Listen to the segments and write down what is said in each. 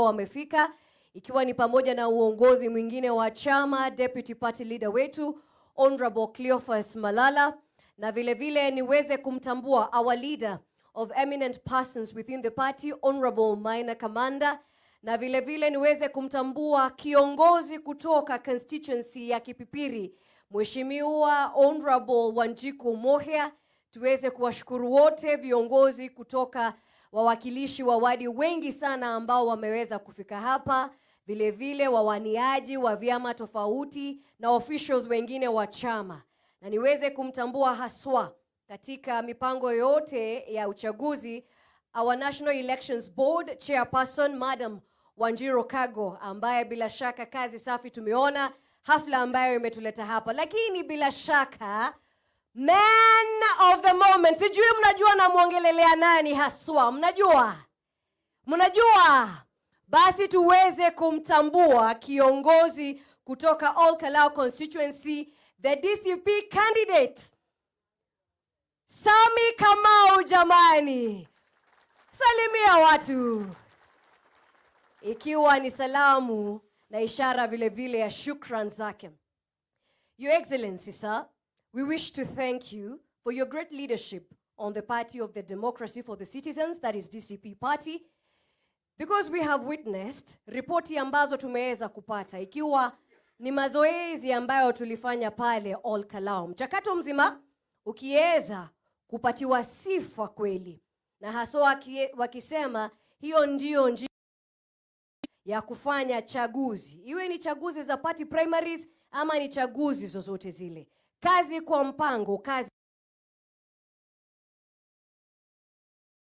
ambao wamefika, ikiwa ni pamoja na uongozi mwingine wa chama, Deputy Party Leader wetu Honorable Cleophas Malala, na vile vile niweze kumtambua our leader of eminent persons within the party, Honorable Maina Kamanda, na vile vile niweze kumtambua kiongozi kutoka constituency ya Kipipiri, Mheshimiwa Honorable Wanjiku Mohia. Tuweze kuwashukuru wote viongozi kutoka wawakilishi wa wadi wengi sana ambao wameweza kufika hapa, vile vile wawaniaji wa vyama tofauti na officials wengine wa chama. Na niweze kumtambua haswa katika mipango yote ya uchaguzi our National Elections Board Chairperson Madam Wanjiru Kago, ambaye bila shaka kazi safi tumeona hafla ambayo imetuleta hapa. Lakini bila shaka man of the moment, sijui mnajua na muongelelea nani haswa? Mnajua? Basi tuweze kumtambua kiongozi kutoka Ol Kalou constituency, the DCP candidate Sami Kamau. Jamani, salimia watu, ikiwa ni salamu na ishara vile vile ya shukran zake. Your Excellency, sir, we wish to thank you for your great leadership on the Party of the Democracy for the Citizens, that is DCP party, because we have witnessed ripoti ambazo tumeweza kupata, ikiwa ni mazoezi ambayo tulifanya pale Ol Kalou. Mchakato mzima ukiweza kupatiwa sifa kweli, na haswa wakisema hiyo ndio njia ya kufanya chaguzi, iwe ni chaguzi za party primaries ama ni chaguzi zozote zile. Kazi kwa mpango, kazi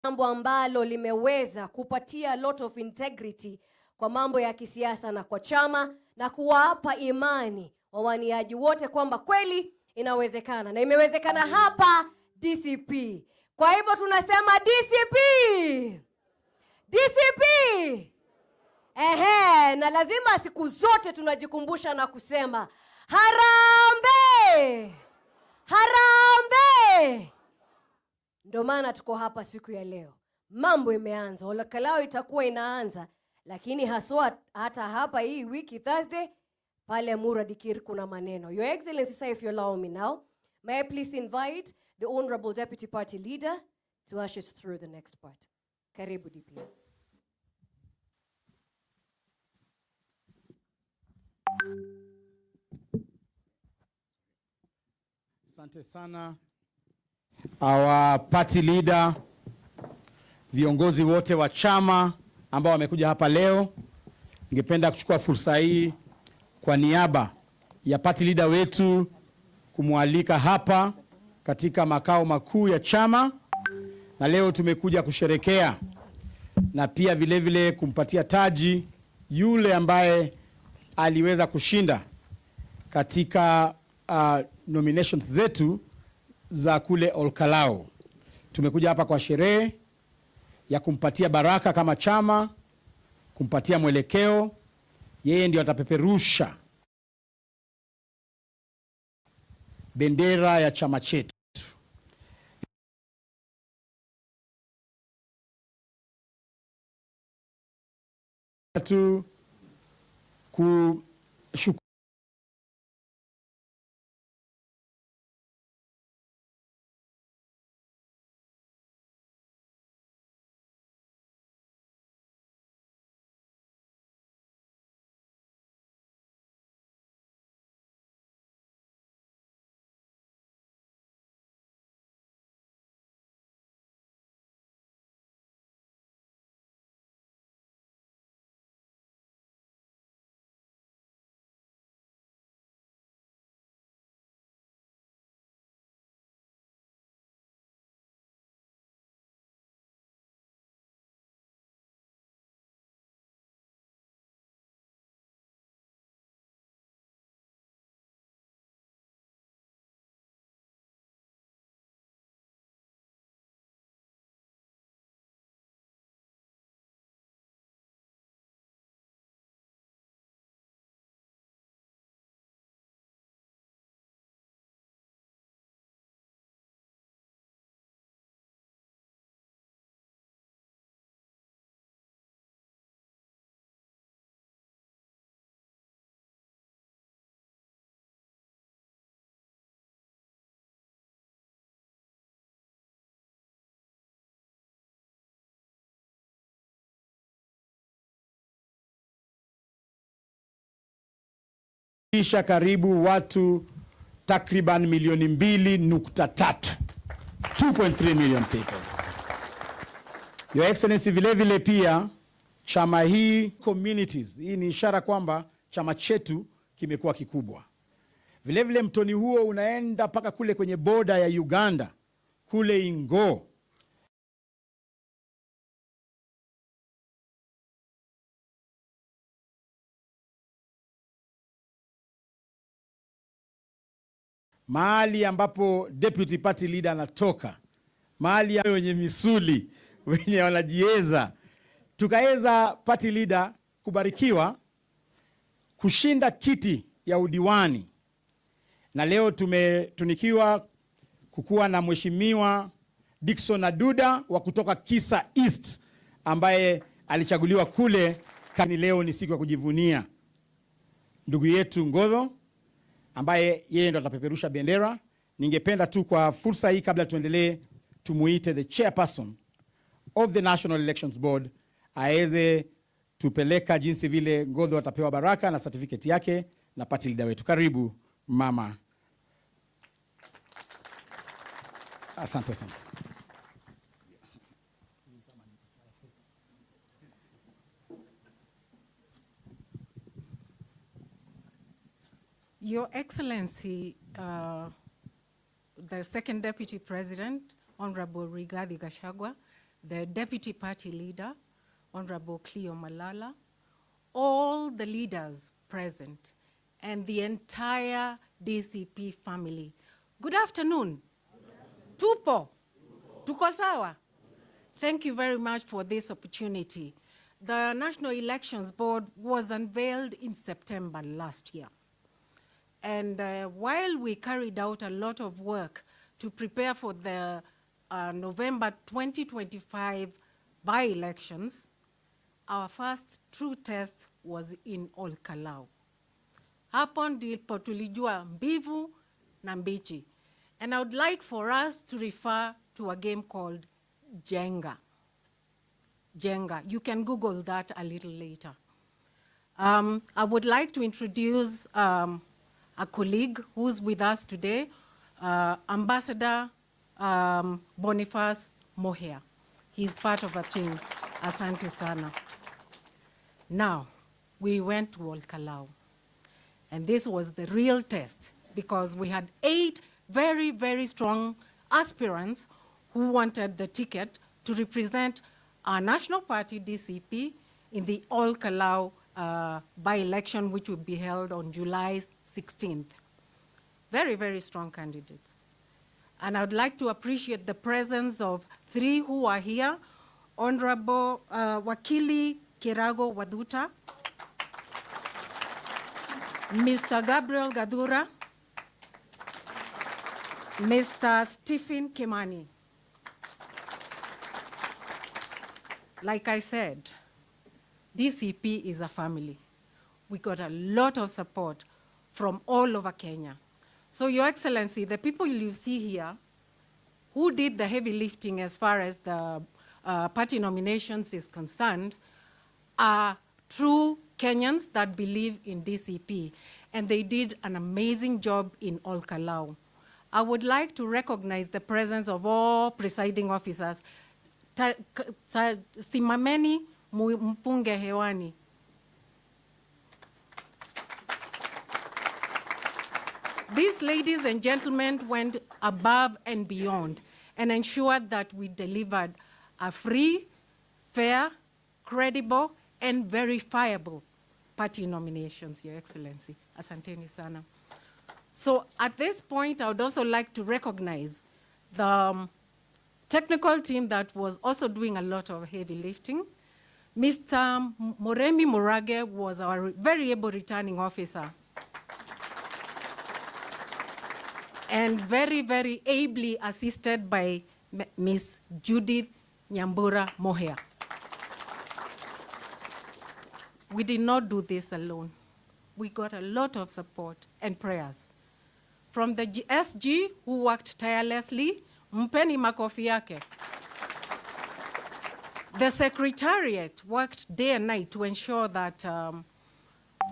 mambo ambalo limeweza kupatia lot of integrity kwa mambo ya kisiasa na kwa chama, na kuwapa imani wawaniaji wote kwamba kweli inawezekana, na imewezekana hapa DCP. Kwa hivyo tunasema DCP, DCP. Na lazima siku zote tunajikumbusha na kusema harambe, harambe. Ndio maana tuko hapa siku ya leo. Mambo imeanza, Ol Kalou itakuwa inaanza, lakini haswa hata hapa hii wiki Thursday pale Muradikir kuna maneno. Your Excellency, sir, if you allow me now, may I please invite the Honorable Deputy Party Leader to usher us through the next part. Karibu DP. Asante sana our party leader, viongozi wote wa chama ambao wamekuja hapa leo. Ningependa kuchukua fursa hii kwa niaba ya party leader wetu kumwalika hapa katika makao makuu ya chama, na leo tumekuja kusherekea na pia vile vile kumpatia taji yule ambaye aliweza kushinda katika nominations zetu za kule Ol Kalou. Tumekuja hapa kwa sherehe ya kumpatia baraka kama chama, kumpatia mwelekeo. Yeye ndio atapeperusha bendera ya chama chetu. Kushukuru Kisha karibu watu takriban milioni 2.3. 2.3 million people. Your Excellency, vile vile pia chama hii communities, hii ni ishara kwamba chama chetu kimekuwa kikubwa. Vile vile mtoni huo unaenda mpaka kule kwenye boda ya Uganda, kule Ingo. Mahali ambapo deputy party leader anatoka, mahali wenye misuli, wenye wanajieza. Tukaweza party leader kubarikiwa kushinda kiti ya udiwani. Na leo tumetunikiwa kukuwa na mheshimiwa Dickson Aduda wa kutoka Kisa East ambaye alichaguliwa kule. Kani leo ni siku ya kujivunia ndugu yetu Ngodho ambaye yeye ndo atapeperusha bendera. Ningependa tu kwa fursa hii kabla tuendelee tumuite the chairperson of the National Elections Board aweze tupeleka jinsi vile Ngodho atapewa baraka na certificate yake na party leader wetu. Karibu mama. Asante sana. Your Excellency, the Second Deputy President, Honorable Rigathi Gachagua, the Deputy Party Leader, Honorable Cleo Malala, all the leaders present, and the entire DCP family. Good afternoon. Tupo? Tuko sawa? Thank you very much for this opportunity. The National Elections Board was unveiled in September last year. And while we carried out a lot of work to prepare for the November 2025 by-elections, our first true test was in Olkalau. Hapo ndipo tulijua mbivu na mbichi. And I would like for us to refer to a game called Jenga. Jenga. You can Google that a little later. I would like to introduce a colleague who's with us today, Ambassador Boniface Mohia. He's part of a team. Asante sana. Now, we went to Olkalau. And this was the real test because we had 8 very, very strong aspirants who wanted the ticket to represent our national party, DCP, in the Olkalau by-election, which will be held on July 16th. Very, very strong candidates. And I would like to appreciate the presence of 3 who are here. Honorable Wakili Kirago Waduta, Mr. Gabriel Gadura, Mr. Stephen Kimani. Like I said, DCP is a family. We got a lot of support from all over Kenya. So, Your Excellency, the people you see here who did the heavy lifting as far as the party nominations is concerned are true Kenyans that believe in DCP, and they did an amazing job in Olkalau. I would like to recognize the presence of all presiding officers. Simameni mpunge hewani. These ladies and gentlemen went above and beyond and ensured that we delivered a free, fair, credible, and verifiable party nominations, Your Excellency. Asanteni sana. So at this point, I would also like to recognize the technical team that was also doing a lot of heavy lifting. Mr. Moremi Murage was our very able returning officer. And very, very ably assisted by Ms. Judith Nyambura Mohia. We did not do this alone. We got a lot of support and prayers from the SG, who worked tirelessly. Mpeni makofi yake. The Secretariat worked day and night to ensure that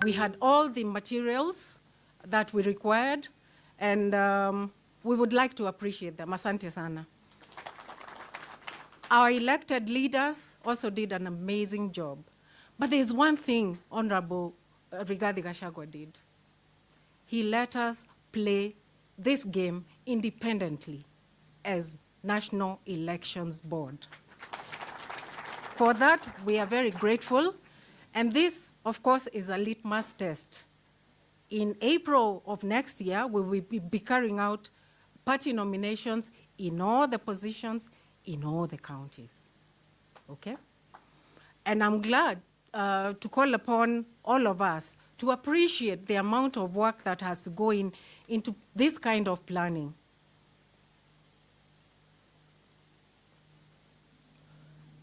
we had all the materials that we required, and we would like to appreciate them. Asante sana. Our elected leaders also did an amazing job. But there's one thing Honorable Rigathi Gachagua did. He let us play this game independently as National Elections Board. For that, we are very grateful. And this, of course, is a litmus test. In April of next year, we will be carrying out party nominations in all the positions in all the counties. Okay? And I'm glad to call upon all of us to appreciate the amount of work that has to go into this kind of planning.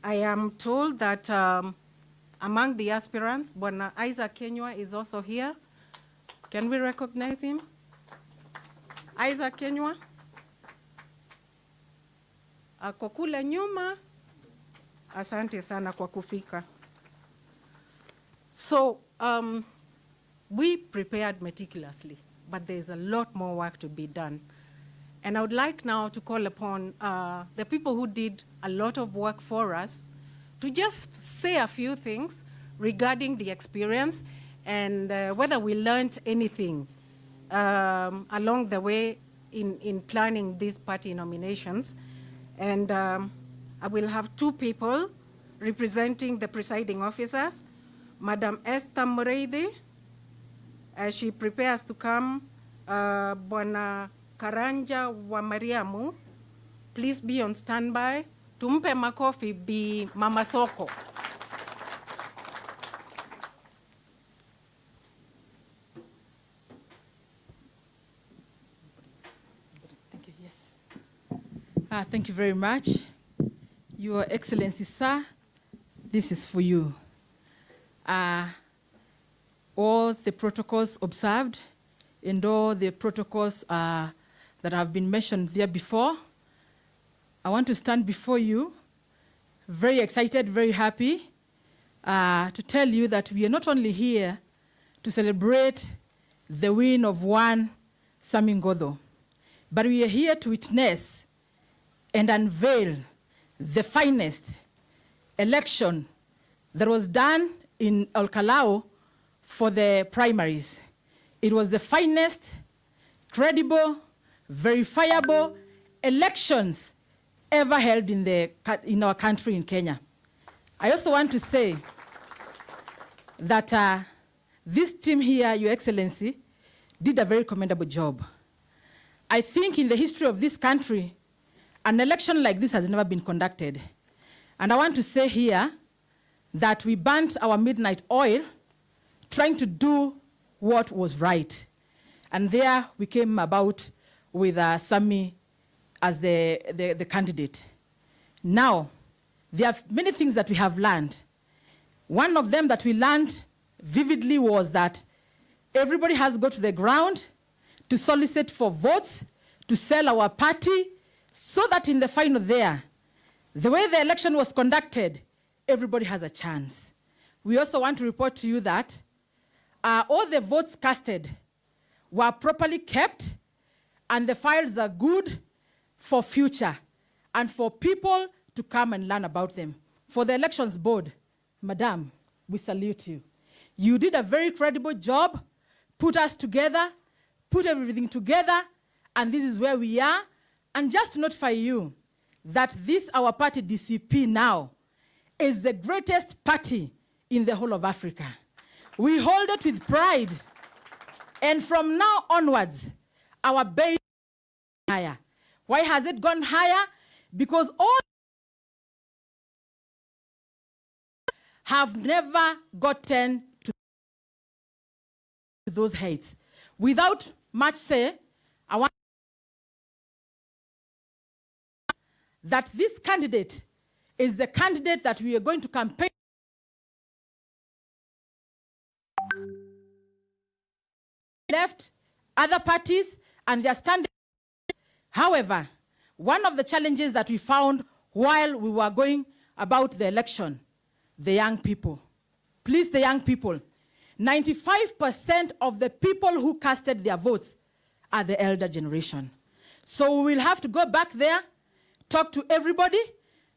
I am told that among the aspirants, Bwana Isaac Kenywa is also here. Can we recognize him? Isaac Kenywa? Ako kule nyuma. Asante sana kwa kufika. So, we prepared meticulously, but there's a lot more work to be done. And I would like now to call upon the people who did a lot of work for us to just say a few things regarding the experience and whether we learned anything along the way in planning these party nominations. And I will have two people representing the presiding officers, Madam Esther Mureithi, as she prepares to come, Bwana Karanja wa Mariamu, please be on standby. Tumpe makofi Bi Mama Soko. Thank you, yes. Thank you very much. Your Excellency, sir, this is for you. All the protocols observed and all the protocols that have been mentioned there before, I want to stand before you very excited, very happy to tell you that we are not only here to celebrate the win of one Sammy Ngodo, but we are here to witness and unveil the finest election that was done in Olkalau for the primaries. It was the finest, credible, verifiable elections ever held in our country in Kenya. I also want to say that this team here, Your Excellency, did a very commendable job. I think in the history of this country, an election like this has never been conducted. And I want to say here that we burnt our midnight oil trying to do what was right. And there we came about with Sammy as the candidate. Now, there are many things that we have learned. One of them that we learned vividly was that everybody has to go to the ground to solicit for votes, to sell our party, so that in the final there, the way the election was conducted, everybody has a chance. We also want to report to you that all the votes casted were properly kept, and the files are good for future and for people to come and learn about them. For the Elections Board, Madam, we salute you. You did a very credible job, put us together, put everything together, and this is where we are. And just to notify you that this, our party DCP now, is the greatest party in the whole of Africa. We hold it with pride. And from now onwards, our base is higher. Why has it gone higher? Because all have never gotten to those heights. Without much say, I want that this candidate is the candidate that we are going to campaign left, other parties, and their standing. However, one of the challenges that we found while we were going about the election, the young people. Please, the young people, 95% of the people who casted their votes are the elder generation. So we will have to go back there, talk to everybody.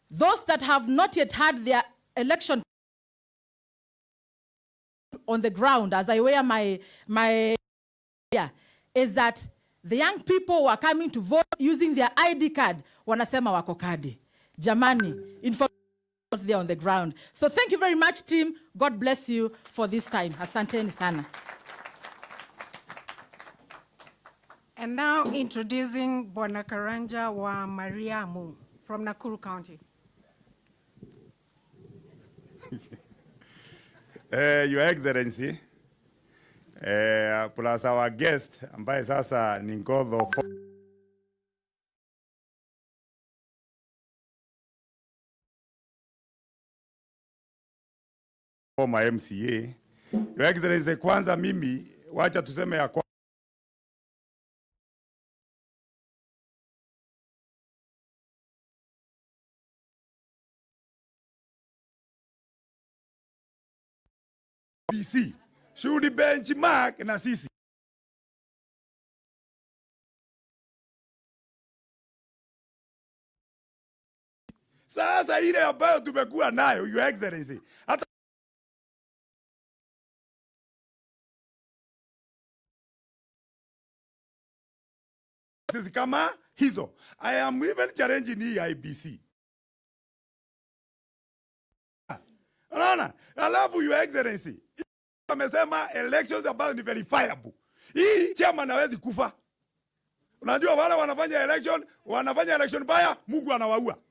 Those that have not yet had their election on the ground, as I wear my is that the young people who are coming to vote using their ID card, wanasema wako kadi. Jamani, information not there on the ground. So thank you very much, team. God bless you for this time. Asanteni sana. And now introducing Bwana Karanja wa Mariamu from Nakuru County. Your Excellency, plus our guest, ambaye sasa ni Ngodho former MCA. Your Excellency, kwanza mimi, wacha tuseme ya kwa BC should benchmark na sisi. Sasa ile ambayo tumekuwa nayo, Your Excellency, hata sisi kama hizo, I am even challenging hii IBC. Unaona? Alafu Your Excellency, amesema elections ambayo ni verifiable. Hii chairman hawezi kufa. Unajua wale wanafanya election baya, Mungu anawaua.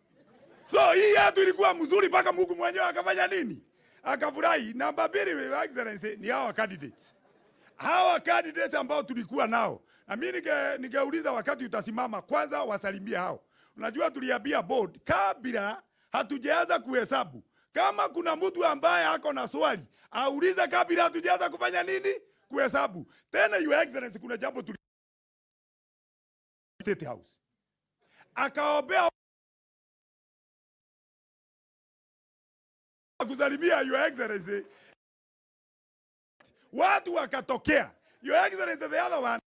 So hii yetu ilikuwa mzuri mpaka Mungu mwenyewe akafanya nini? Akafurahi. Namba 2, Your Excellency, ni hawa candidates. Hawa candidates ambao tulikuwa nao. Na mimi ningeuliza wakati utasimama kwanza wasalimie hao. Unajua tuliambia board kabla hatujaanza kuhesabu. Kama kuna mtu ambaye ako na swali, aulize kabla hatujaanza kufanya nini? Kuhesabu. Tena Your Excellency, kuna jambo State House. Akaombea kusalimia Your Excellency. Watu wakatokea. Your Excellency, the other one.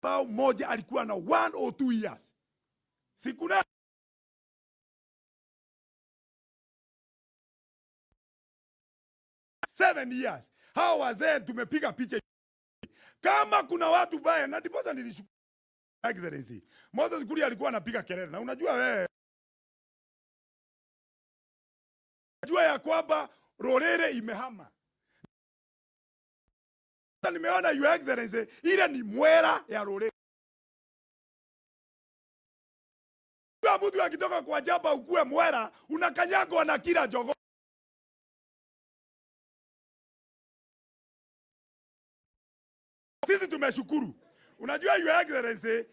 Bao moja alikuwa na 1 or 2 years. Sikuna 7 years. Hao wazee tumepiga picha. Kama kuna watu baya, na ndiposa nilishukuru Excellency. Moses Kuria alikuwa anapiga kelele. Na unajua wewe, unajua ya kwamba Rorere imehama. Nimeona Your Excellency, ile ni mwera ya Rorere. Mtu akitoka kwa jaba ukue mwera, unakanyagwa na kila jogo. Sisi tumeshukuru. Unajua Your Excellency,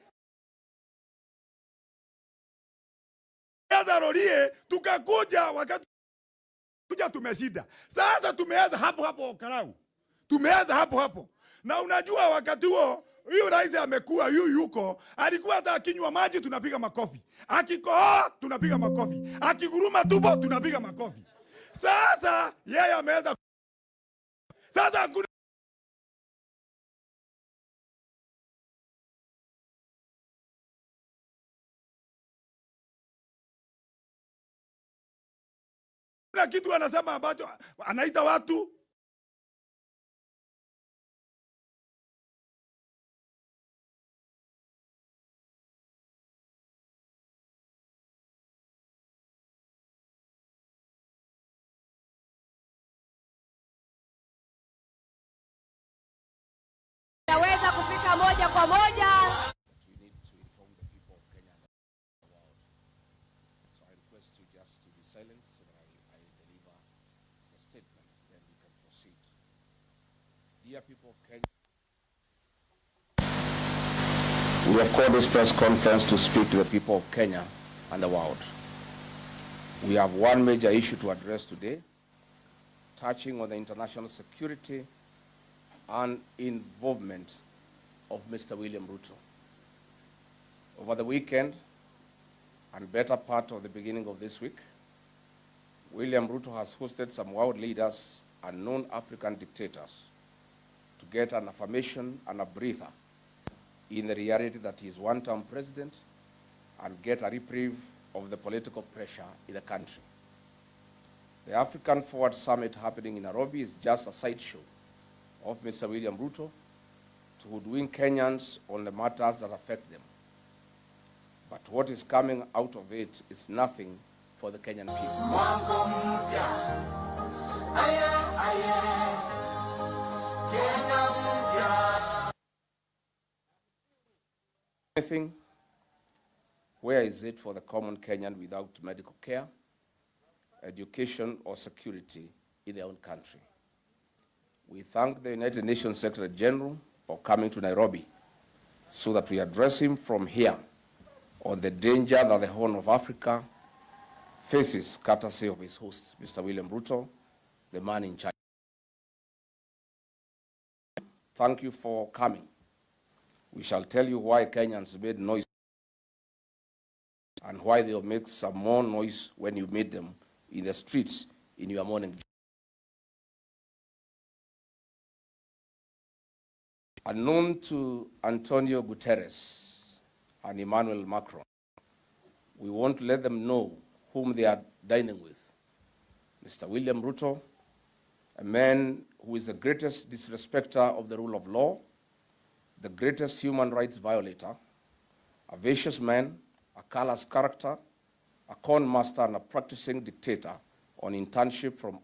Rorie tukakuja wakati kuja tumeshida. Sasa tumeanza hapo Karau. Tumeanza hapo. Na unajua wakati huo huyu rais amekuwa yuko alikuwa hata akinywa maji tunapiga makofi. Akikohoa tunapiga makofi. Akiguruma tubo tunapiga makofi. Sasa yeye ameanza. Sasa kuna kitu anasema ambacho anaita watu naweza kufika moja kwa moja. We need to inform the people of Kenya and the world. So I request you just to be silent so that I deliver the statement, then we can proceed. Dear people of Kenya, we have called this press conference to speak to the people of Kenya and the world. We have one major issue to address today, touching on the international security and involvement of Mr. William Ruto. Over the weekend and better part of the beginning of this week, William Ruto has hosted some world leaders and known African dictators to get an affirmation and a breather in the reality that he is one-term president and get a reprieve of the political pressure in the country. The African Forward Summit happening in Nairobi is just a sideshow of Mr. William Ruto to hoodwink Kenyans on the matters that affect them. But what is coming out of it is nothing for the Kenyan people. Anything, where is it for the common Kenyan without medical care, education, or security in their own country? We thank the United Nations Secretary General for coming to Nairobi so that we address him from here on the danger that the Horn of Africa faces, courtesy of his host, Mr. William Ruto, the man in charge. Thank you for coming. We shall tell you why Kenyans made noise and why they'll make some more noise when you meet them in the streets in your morning. Unknown to Antonio Guterres and Emmanuel Macron, we won't let them know whom they are dining with. Mr. William Ruto, a man who is the greatest disrespecter of the rule of law, the greatest human rights violator, a vicious man, a callous character, a con master, and a practicing dictator on internship from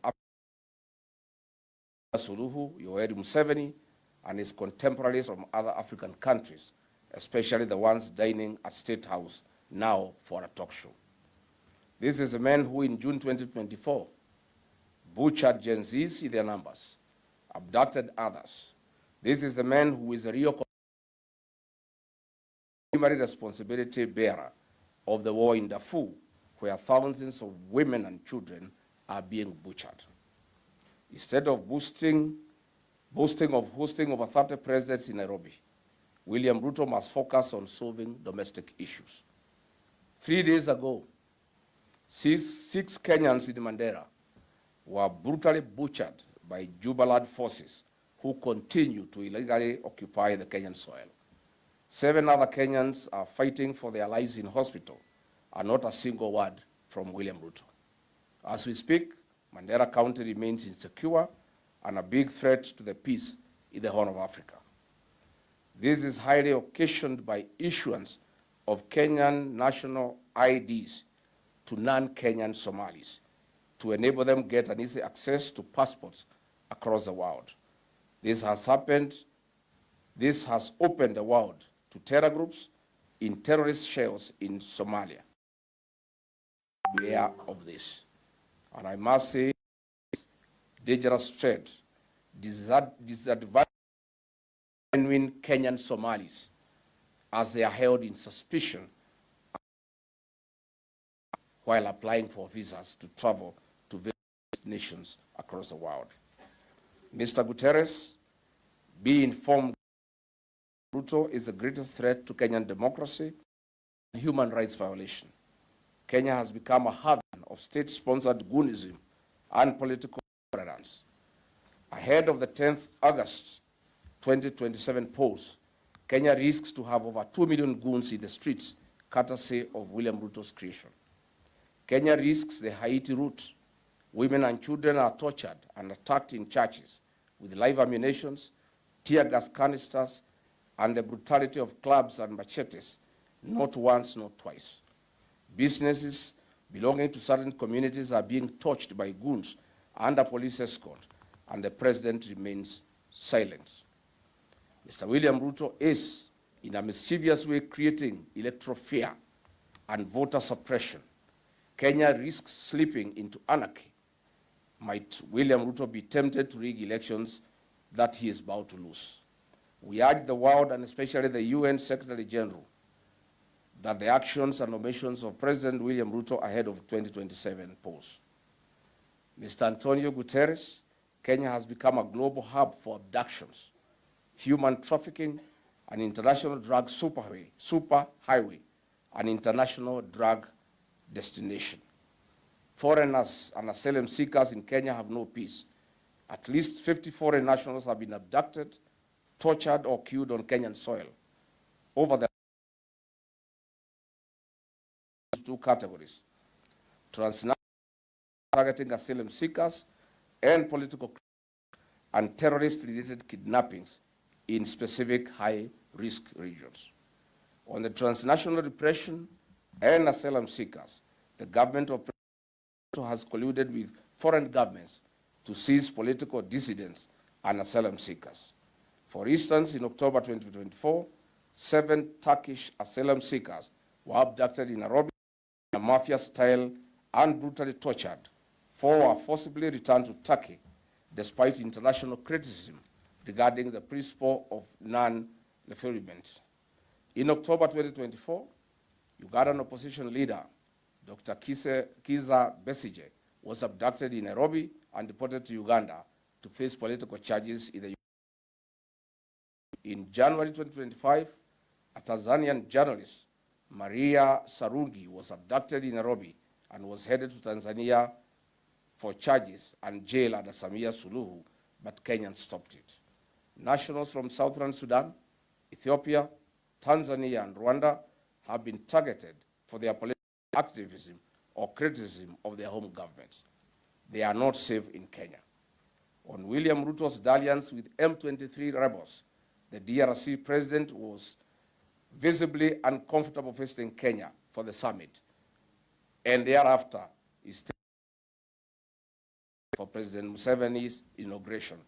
Suluhu, Yoweri Museveni, and his contemporaries from other African countries, especially the ones dining at State House now for a talk show. This is a man who in June 2024 butchered Gen Zs in their numbers, abducted others. This is the man who is a real primary responsibility bearer of the war in Darfur, where thousands of women and children are being butchered. Instead of boasting of hosting over 30 presidents in Nairobi, William Ruto must focus on solving domestic issues. 3 days ago, six Kenyans in Mandera were brutally butchered by Jubilant forces who continue to illegally occupy the Kenyan soil. 7 other Kenyans are fighting for their lives in hospital, and not a single word from William Ruto. As we speak, Mandera County remains insecure and a big threat to the peace in the Horn of Africa. This is highly occasioned by issuance of Kenyan national IDs to non-Kenyan Somalis to enable them get an easy access to passports across the world. This has opened the world to terror groups in terrorist shells in Somalia. Beware of this. And I must say, dangerous trade disadvantages genuine Kenyan Somalis as they are held in suspicion while applying for visas to travel to various nations across the world. Mr. Guterres, be informed Ruto is the greatest threat to Kenyan democracy and human rights violation. Kenya has become a haven of state-sponsored goonism and political intolerance. Ahead of the 10th August 2027 polls, Kenya risks to have over 2 million goons in the streets, courtesy of William Ruto's creation. Kenya risks the Haiti route. Women and children are tortured and attacked in churches with live ammunition, tear gas canisters, and the brutality of clubs and machetes, not once, not twice. Businesses belonging to certain communities are being torched by goons under police escort, and the president remains silent. Mr. William Ruto is, in a mischievous way, creating electoral fear and voter suppression. Kenya risks slipping into anarchy. Might William Ruto be tempted to rig elections that he is about to lose? We urge the world, and especially the UN Secretary General, that the actions and omissions of President William Ruto ahead of 2027 polls. Mr. Antonio Guterres, Kenya has become a global hub for abductions, human trafficking, an international drug superhighway, an international drug destination. Foreigners and asylum seekers in Kenya have no peace. At least 50 foreign nationals have been abducted, tortured, or killed on Kenyan soil. Over the two categories: transnational targeting asylum seekers and political and terrorist-related kidnappings in specific high-risk regions. On the transnational repression and asylum seekers, the government of has colluded with foreign governments to seize political dissidents and asylum seekers. For instance, in October 2024, 7 Turkish asylum seekers were abducted in Nairobi in a mafia-style and brutally tortured. 4 were forcibly returned to Turkey, despite international criticism regarding the principle of non-refoulement. In October 2024, Ugandan opposition leader Dr. Kiza Besigye was abducted in Nairobi and deported to Uganda to face political charges in the In January 2025, a Tanzanian journalist, Maria Sarungi, was abducted in Nairobi and was headed to Tanzania for charges and jail under Samia Suluhu, but Kenyans stopped it. Nationals from Southern Sudan, Ethiopia, Tanzania, and Rwanda have been targeted for their political activism or criticism of their home governments. They are not safe in Kenya. On William Ruto's dalliance with M23 rebels, the DRC president was visibly uncomfortable visiting Kenya for the summit, and thereafter is for President Museveni's inauguration,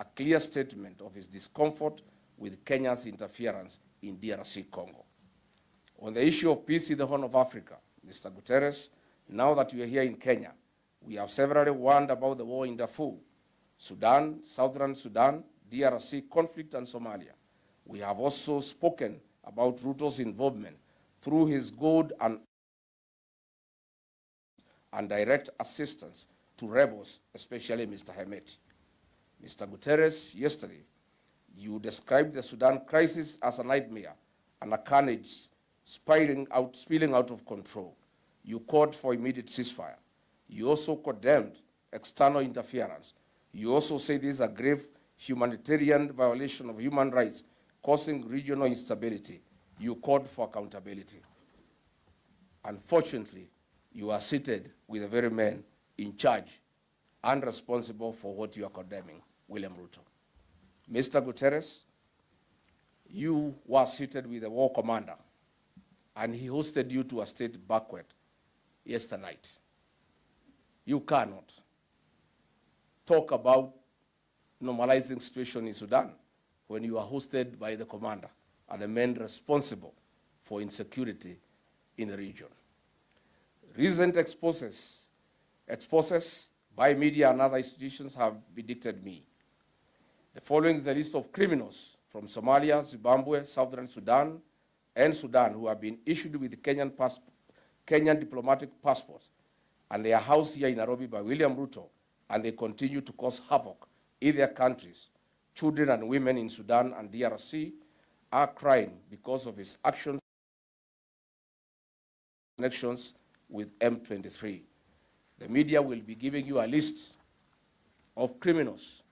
a clear statement of his discomfort with Kenya's interference in DRC Congo. On the issue of peace in the Horn of Africa, Mr. Guterres, now that we are here in Kenya, we have severally warned about the war in Darfur, Sudan, Southern Sudan, DRC conflict, and Somalia. We have also spoken about Ruto's involvement through his good and direct assistance to rebels, especially Mr. Hemeti. Mr. Guterres, yesterday, you described the Sudan crisis as a nightmare and a carnage spilling out of control. You called for immediate ceasefire. You also condemned external interference. You also said this is a grave humanitarian violation of human rights, causing regional instability. You called for accountability. Unfortunately, you are seated with the very men in charge and responsible for what you are condemning, William Ruto. Mr. Guterres, you were seated with the war commander, and he hosted you to a state banquet yesterday night. You cannot talk about normalizing situation in Sudan when you are hosted by the commander and the men responsible for insecurity in the region. Recent exposes by media and other institutions have vindicated me. The following is the list of criminals from Somalia, Zimbabwe, Southern Sudan, and Sudan who have been issued with Kenyan diplomatic passports, and they are housed here in Nairobi by William Ruto, and they continue to cause havoc in their countries. Children and women in Sudan and DRC are crying because of his actions, connections with M23. The media will be giving you a list of criminals,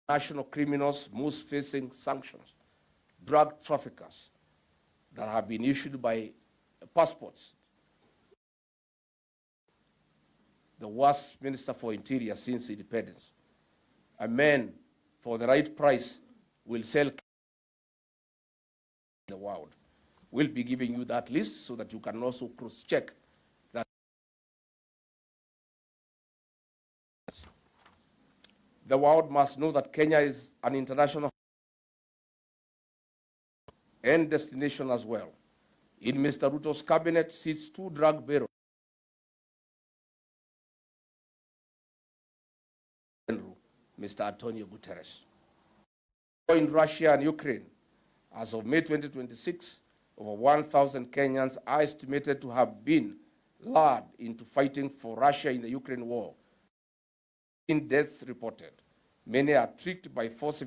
national criminals, most facing sanctions, drug traffickers that have been issued by passports. The worst minister for interior since independence. A man, for the right price, will sell the world. We'll be giving you that list so that you can also cross-check that. The world must know that Kenya is an international and destination as well. In Mr. Ruto's cabinet sits 2 drug barons, Mr. Antonio Guterres. In Russia and Ukraine, as of May 2026, over 1,000 Kenyans are estimated to have been lured into fighting for Russia in the Ukraine war. In deaths reported, many are tricked by force.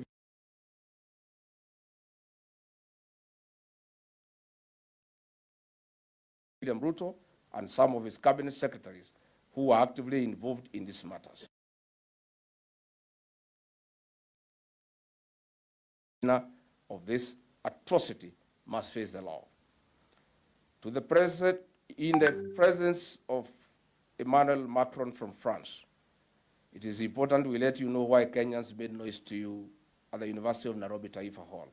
William Ruto and some of his cabinet secretaries who are actively involved in these matters. Of this atrocity must face the law. To the president, in the presence of Emmanuel Macron from France, it is important we let you know why Kenyans made noise to you at the University of Nairobi Taifa Hall.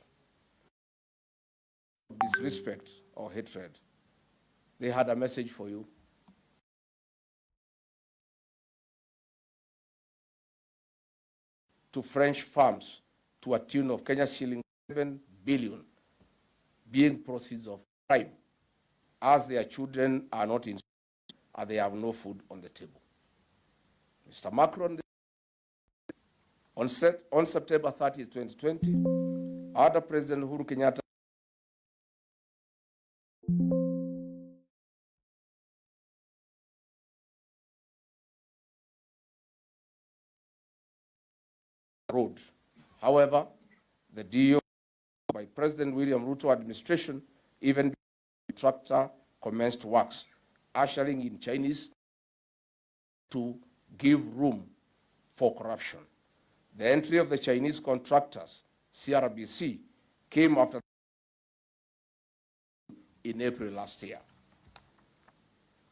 Disrespect or hatred, they had a message for you. To French farms to a tune of Kenya shilling 7 billion being proceeds of crime, as their children are not in school and they have no food on the table. Mr. Macron, on September 30, 2020, other President Uhuru Kenyatta road. However, the deal by President William Ruto administration, even the contractor commenced works, ushering in Chinese to give room for corruption. The entry of the Chinese contractors, CRBC, came after in April last year.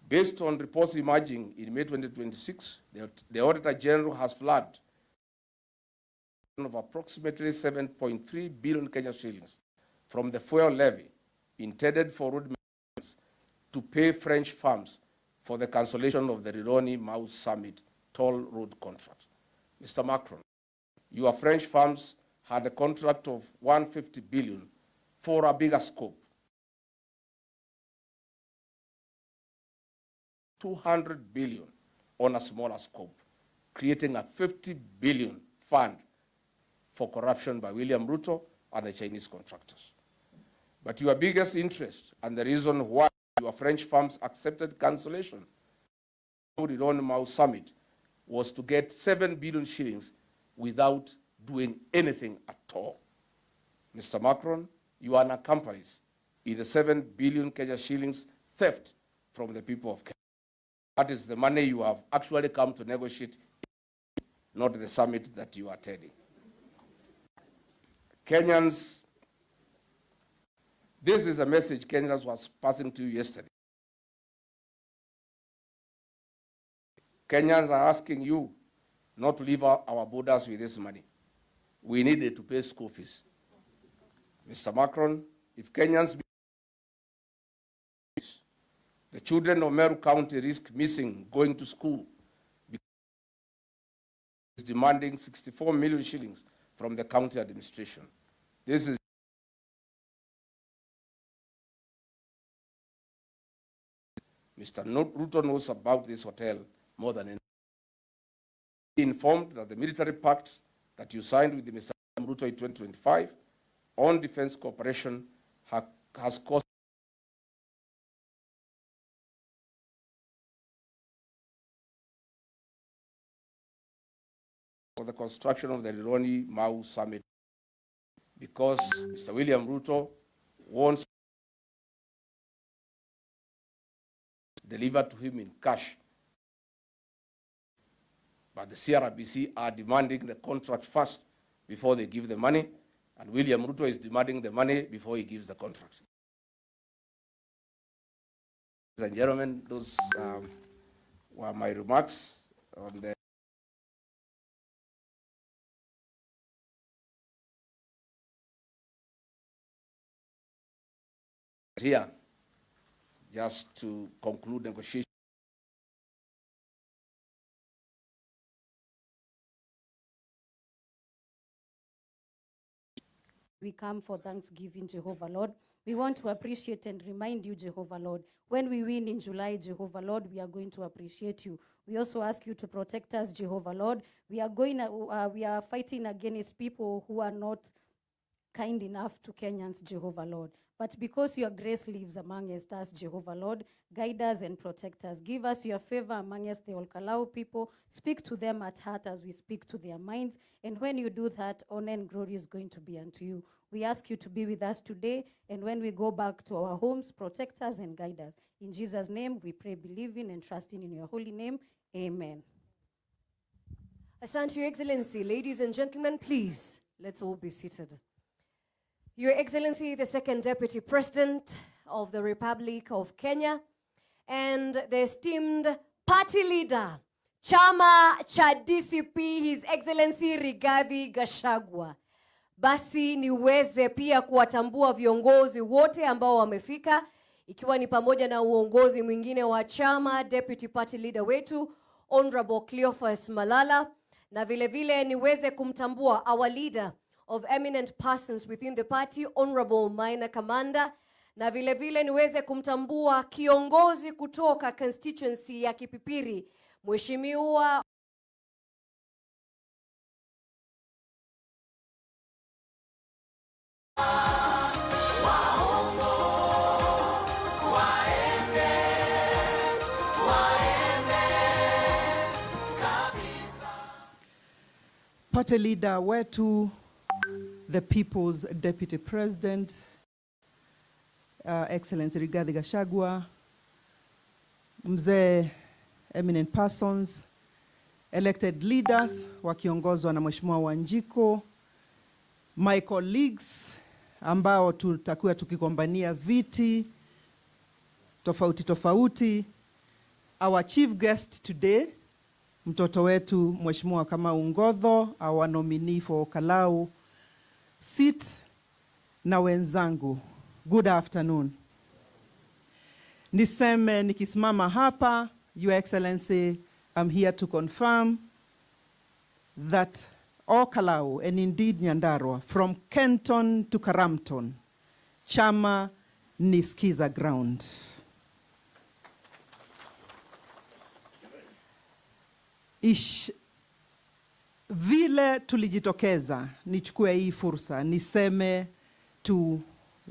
Based on reports emerging in May 2026, the Auditor General has flagged of approximately 7.3 billion Kenya shillings from the fuel levy intended for road maintenance to pay French firms for the cancellation of the Rironi-Mau Summit toll road contract. Mr. Macron, your French firms had a contract of 150 billion for a bigger scope. 200 billion on a smaller scope, creating a 50 billion fund for corruption by William Ruto and the Chinese contractors. But your biggest interest and the reason why your French firms accepted cancellation of the Rironi-Mau Summit was to get 7 billion shillings without doing anything at all. Mr. Macron, you are an accomplice in the 7 billion Kenya shillings theft from the people of Kenya. That is the money you have actually come to negotiate, not the summit that you are attending. Kenyans, this is a message Kenyans was passing to you yesterday. Kenyans are asking you not to leave our borders with this money. We need it to pay school fees. Mr. Macron, if Kenyans the children of Meru County risk missing going to school because it's demanding 64 million shillings from the county administration. This is Mr. Ruto knows about this hotel more than anyone. He informed that the military pact that you signed with Mr. Ruto in 2025 on defense cooperation has caused for the construction of the Rironi-Mau Summit because Mr. William Ruto wants delivered to him in cash. But the CRBC are demanding the contract first before they give the money, and William Ruto is demanding the money before he gives the contract. Ladies and gentlemen, those were my remarks on the here, just to conclude negotiations. We come for Thanksgiving, Jehovah Lord. We want to appreciate and remind you, Jehovah Lord. When we win in July, Jehovah Lord, we are going to appreciate you. We also ask you to protect us, Jehovah Lord. We are fighting against people who are not kind enough to Kenyans, Jehovah Lord. But because your grace lives amongst us, Jehovah Lord, guide us and protect us. Give us your favor amongst the Olkalau people. Speak to them at heart as we speak to their minds. And when you do that, honor and glory is going to be unto you. We ask you to be with us today. And when we go back to our homes, protect us and guide us. In Jesus' name, we pray, believing and trusting in your holy name. Amen. Asante, Your Excellency. Ladies and gentlemen, please, let's all be seated. Your Excellency, the Second Deputy President of the Republic of Kenya, and the esteemed party leader, Chama cha DCP, His Excellency Rigathi Gachagua. Basi niweze pia kuwatambua viongozi wote ambao wamefika, ikiwa ni pamoja na uongozi mwingine wa chama, Deputy Party Leader wetu, Honorable Cleophas Malala, na vile vile niweze kumtambua our leader of eminent persons within the party, Honorable Maina Kamanda, na vile vile niweze kumtambua kiongozi kutoka constituency ya Kipipiri, Mheshimiwa Party leader wetu, the People's Deputy President, Excellency Rigathi Gachagua, mzee eminent persons, elected leaders wakiongozwa na Mheshimiwa Wanjiko, my colleagues ambao tutakuwa tukigombania viti tofauti tofauti, our chief guest today, mtoto wetu Mheshimiwa Kamau Ngodho, our nominee for Kalau seat, na wenzangu, good afternoon. Niseme nikisimama hapa, Your Excellency, I'm here to confirm that all Kalau, and indeed Nyandarua, from Kenton to Karamton, chama ni skiza ground. Vile tulijitokeza, nichukue hii fursa, niseme to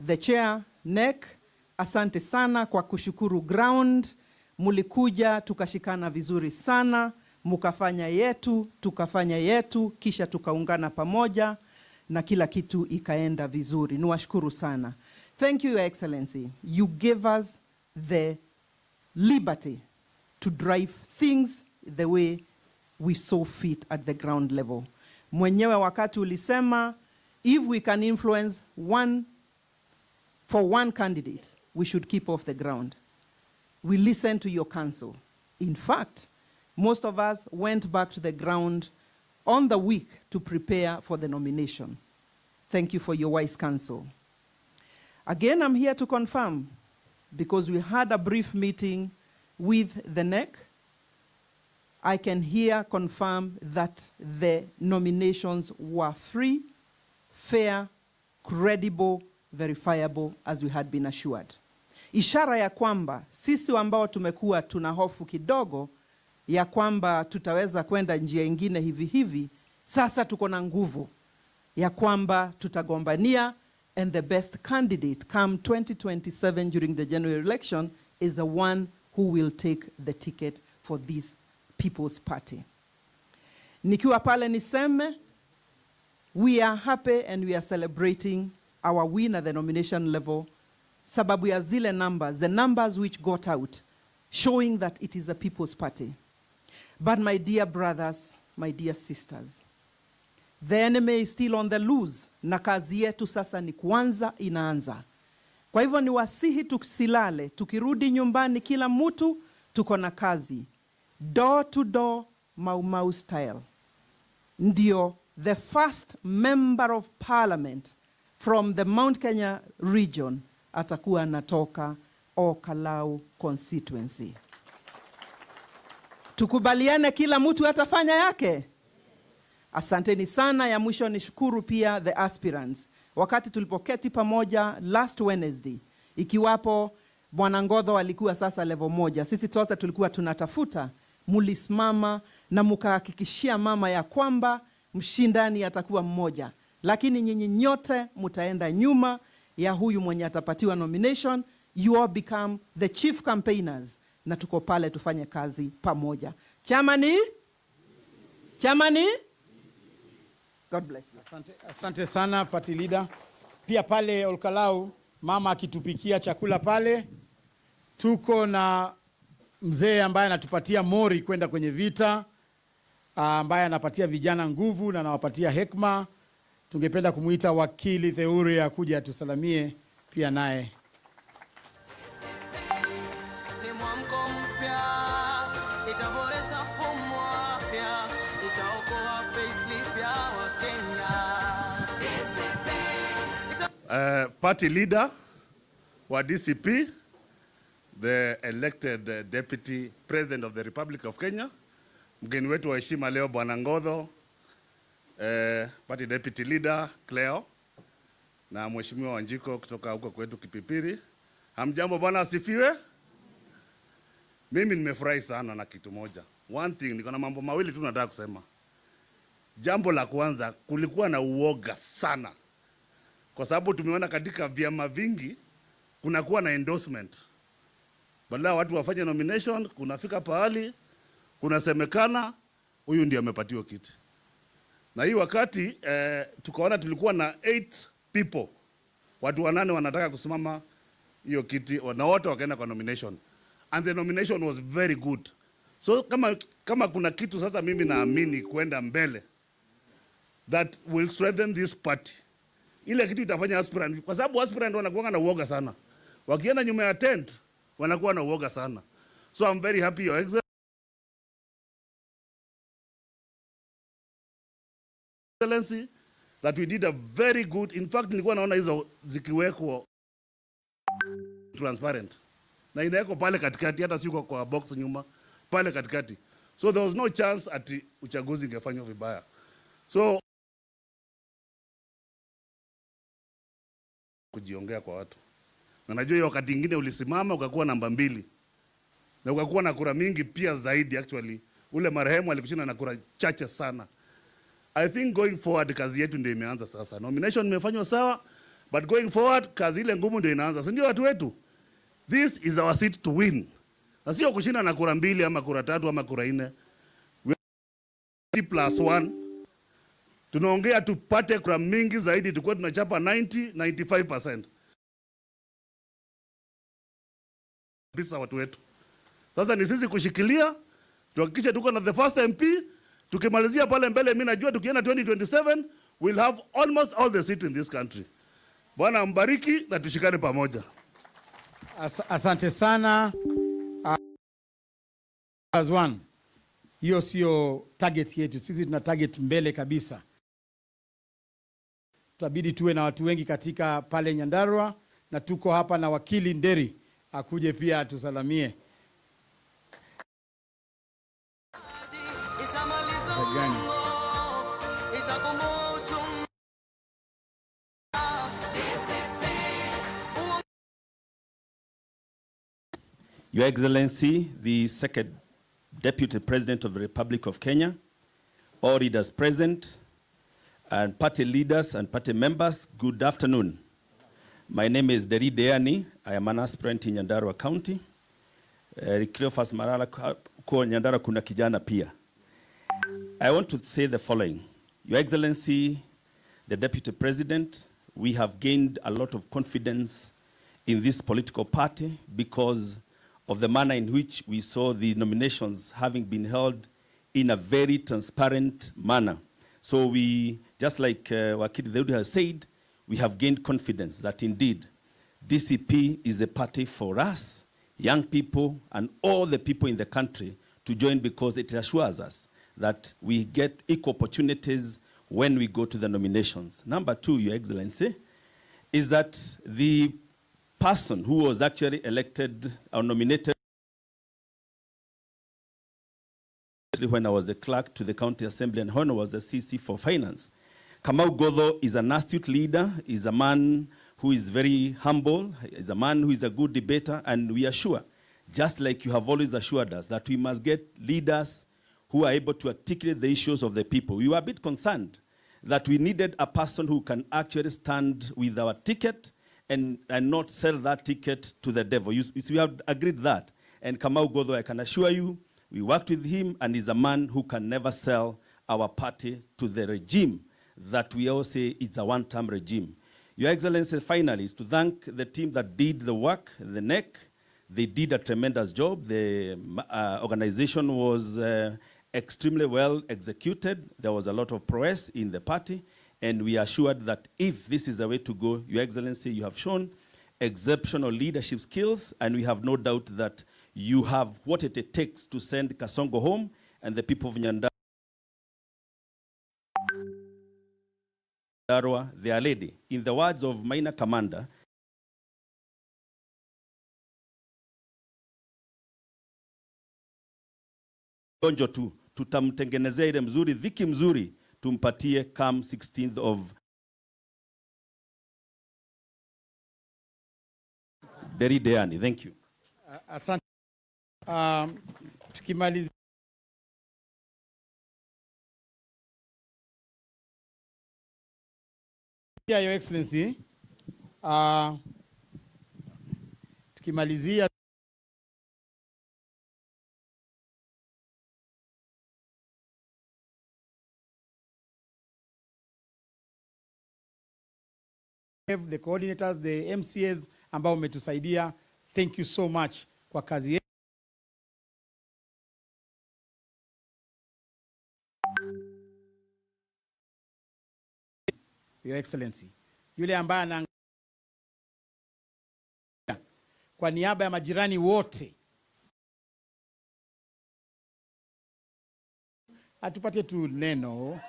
the chair, NEC, asante sana kwa kushukuru ground, mulikuja tukashikana vizuri sana, mukafanya yetu, tukafanya yetu, kisha tukaungana pamoja, na kila kitu ikaenda vizuri. Niwashukuru sana. Thank you, Your Excellency. You gave us the liberty to drive things the way we saw fit at the ground level. Mwenyewe wakati ulisema, if we can influence for one candidate, we should keep off the ground. We listened to your counsel. In fact, most of us went back to the ground on the week to prepare for the nomination. Thank you for your wise counsel. Again, I'm here to confirm, because we had a brief meeting with the NEC, I can here confirm that the nominations were free, fair, credible, verifiable, as we had been assured. Ishara ya kwamba sisi ambao tumekuwa tuna hofu kidogo ya kwamba tutaweza kwenda njia ingine hivi, sasa tuko na nguvu ya kwamba tutagombania, and the best candidate come 2027 during the general election is the one who will take the ticket for this People's Party. Nikiwa pale niseme, we are happy and we are celebrating our win at the nomination level, sababu ya zile numbers, the numbers which got out, showing that it is a People's Party. But my dear brothers, my dear sisters, the enemy is still on the loose, na kazi yetu sasa ni kuanza inaanza. Kwa hivyo ni wasihi tusilale, tukirudi nyumbani kila mtu tuko na kazi. Door to door, Mau Mau style. Ndio, the first member of parliament from the Mount Kenya region atakuwa natoka Kalau constituency. Tukubaliane kila mtu atafanya yake. Asanteni sana. Ya mwisho nishukuru pia the aspirants. Wakati tulipoketi pamoja last Wednesday, ikiwapo Bwana Ngodho alikuwa sasa level 1, sisi tosa tulikuwa tunatafuta, mulisimama na mukahakikishia mama ya kwamba mshindani atakuwa mmoja. Lakini nyinyi nyote mutaenda nyuma ya huyu mwenye atapatiwa nomination. You all become the chief campaigners, na tuko pale tufanye kazi pamoja. Chamani? God bless you. Asante sana party leader. Pia pale Olkalau mama akitupikia chakula pale, tuko na mzee ambaye anatupatia mori kwenda kwenye vita, ambaye anapatia vijana nguvu na anawapatia hekma. Tungependa kumuita wakili Theuri akuja atusalamie pia naye. Ni mwamko mpya, itaboresha mfumo wa afya, itaokoa payslip ya Wakenya. Party leader wa DCP, the elected deputy president of the Republic of Kenya, mgeni wetu wa heshima leo Bwana Ngodho, party deputy leader Cleo, na mheshimiwa Wanjiko kutoka huko kwetu Kipipiri. Hamjambo, Bwana asifiwe. Mimi nimefurahi sana na kitu moja. One thing, niko na mambo mawili tu nataka kusema. Jambo la kwanza, kulikuwa na uoga sana, kwa sababu tumeona katika vyama vingi kunakuwa na endorsement. Badala watu wafanye nomination, kunafika pahali kunasemekana huyu ndiye amepatiwa kiti. Na hii wakati tukaona tulikuwa na 8 people, watu 8 wanataka kusimama hiyo kiti, na wote wakaenda kwa nomination, and the nomination was very good. So kama kuna kitu sasa mimi naamini kwenda mbele that will strengthen this party, ile kitu itafanya aspirant, kwa sababu aspirant wanakuwa na uoga sana, wakienda nyuma ya tent wanakuwa na uoga sana. So I'm very happy, Your Excellency, that we did a very good. In fact, nilikuwa naona hizo zikiwekwa transparent na inawekwa pale katikati, hata siko kwa box nyuma, pale katikati. So there was no chance ati uchaguzi ingefanywa vibaya. So kujiongea kwa watu, na najua hiyo wakati ingine ulisimama ukakuwa namba 2 na ukakuwa na kura mingi pia zaidi. Actually ule marehemu alikushinda na kura chache sana. I think going forward kazi yetu ndio imeanza sasa. Nomination imefanywa sawa, but going forward kazi ile ngumu ndio inaanza. Si ndio watu wetu? This is our seat to win. Na sio kushinda na kura 2 ama kura 3 ama kura 4. We are +1. Tunaongea tupate kura mingi zaidi, tukue tunachapa 95%. Bisa watu wetu. Sasa ni sisi kushikilia, tuhakikishe tuko na the first MP. Tukimalizia pale mbele, mimi najua tukienda 2027 we'll have almost all the seats in this country. Bwana mbariki na tushikane pamoja. Asante sana. As one, hiyo sio target yetu. Sisi tuna target mbele kabisa. Tutabidi tuwe na watu wengi katika pale Nyandarua, na tuko hapa na wakili Nderi akuje pia atusalamie. Your Excellency, the Second Deputy President of the Republic of Kenya, all leaders present, and party leaders and party members, good afternoon. My name is Deri Deani. I am an aspirant in Nyandarua County. Cleophas Marala kwa Nyandarua kuna kijana pia. I want to say the following. Your Excellency, the Deputy President, we have gained a lot of confidence in this political party because of the manner in which we saw the nominations having been held in a very transparent manner. So we, just like Wakili Theuri has said, we have gained confidence that indeed DCP is a party for us, young people, and all the people in the country to join, because it assures us that we get equal opportunities when we go to the nominations. Number 2, Your Excellency, is that the person who was actually elected or nominated when I was the clerk to the county assembly and when I was the CC for finance. Kamau Godho is an astute leader, is a man who is very humble, is a man who is a good debater, and we are sure, just like you have always assured us, that we must get leaders who are able to articulate the issues of the people. We were a bit concerned that we needed a person who can actually stand with our ticket and not sell that ticket to the devil. You see, we have agreed that. And Kamau Godho, I can assure you, we worked with him, and he's a man who can never sell our party to the regime that we all say it's a one-term regime. Your Excellency, finally, is to thank the team that did the work, the NEC, They did a tremendous job. The organization was extremely well executed. There was a lot of prowess in the party, and we are assured that if this is the way to go, Your Excellency, you have shown exceptional leadership skills, and we have no doubt that you have what it takes to send Kasongo home and the people of Nyandarua, their lady. In the words of Minor Commander, Onjo tu, tutamtengenezea ile mzuri, dhiki mzuri, tumpatie come 16th of Derideani. Thank you. Asante. Tukimalizia Your Excellency, tukimalizia the coordinators, the MCAs ambao umetusaidia. Thank you so much kwa kazi yenu. Your Excellency, yule ambaye ana kwa niaba ya majirani wote atupatie tu neno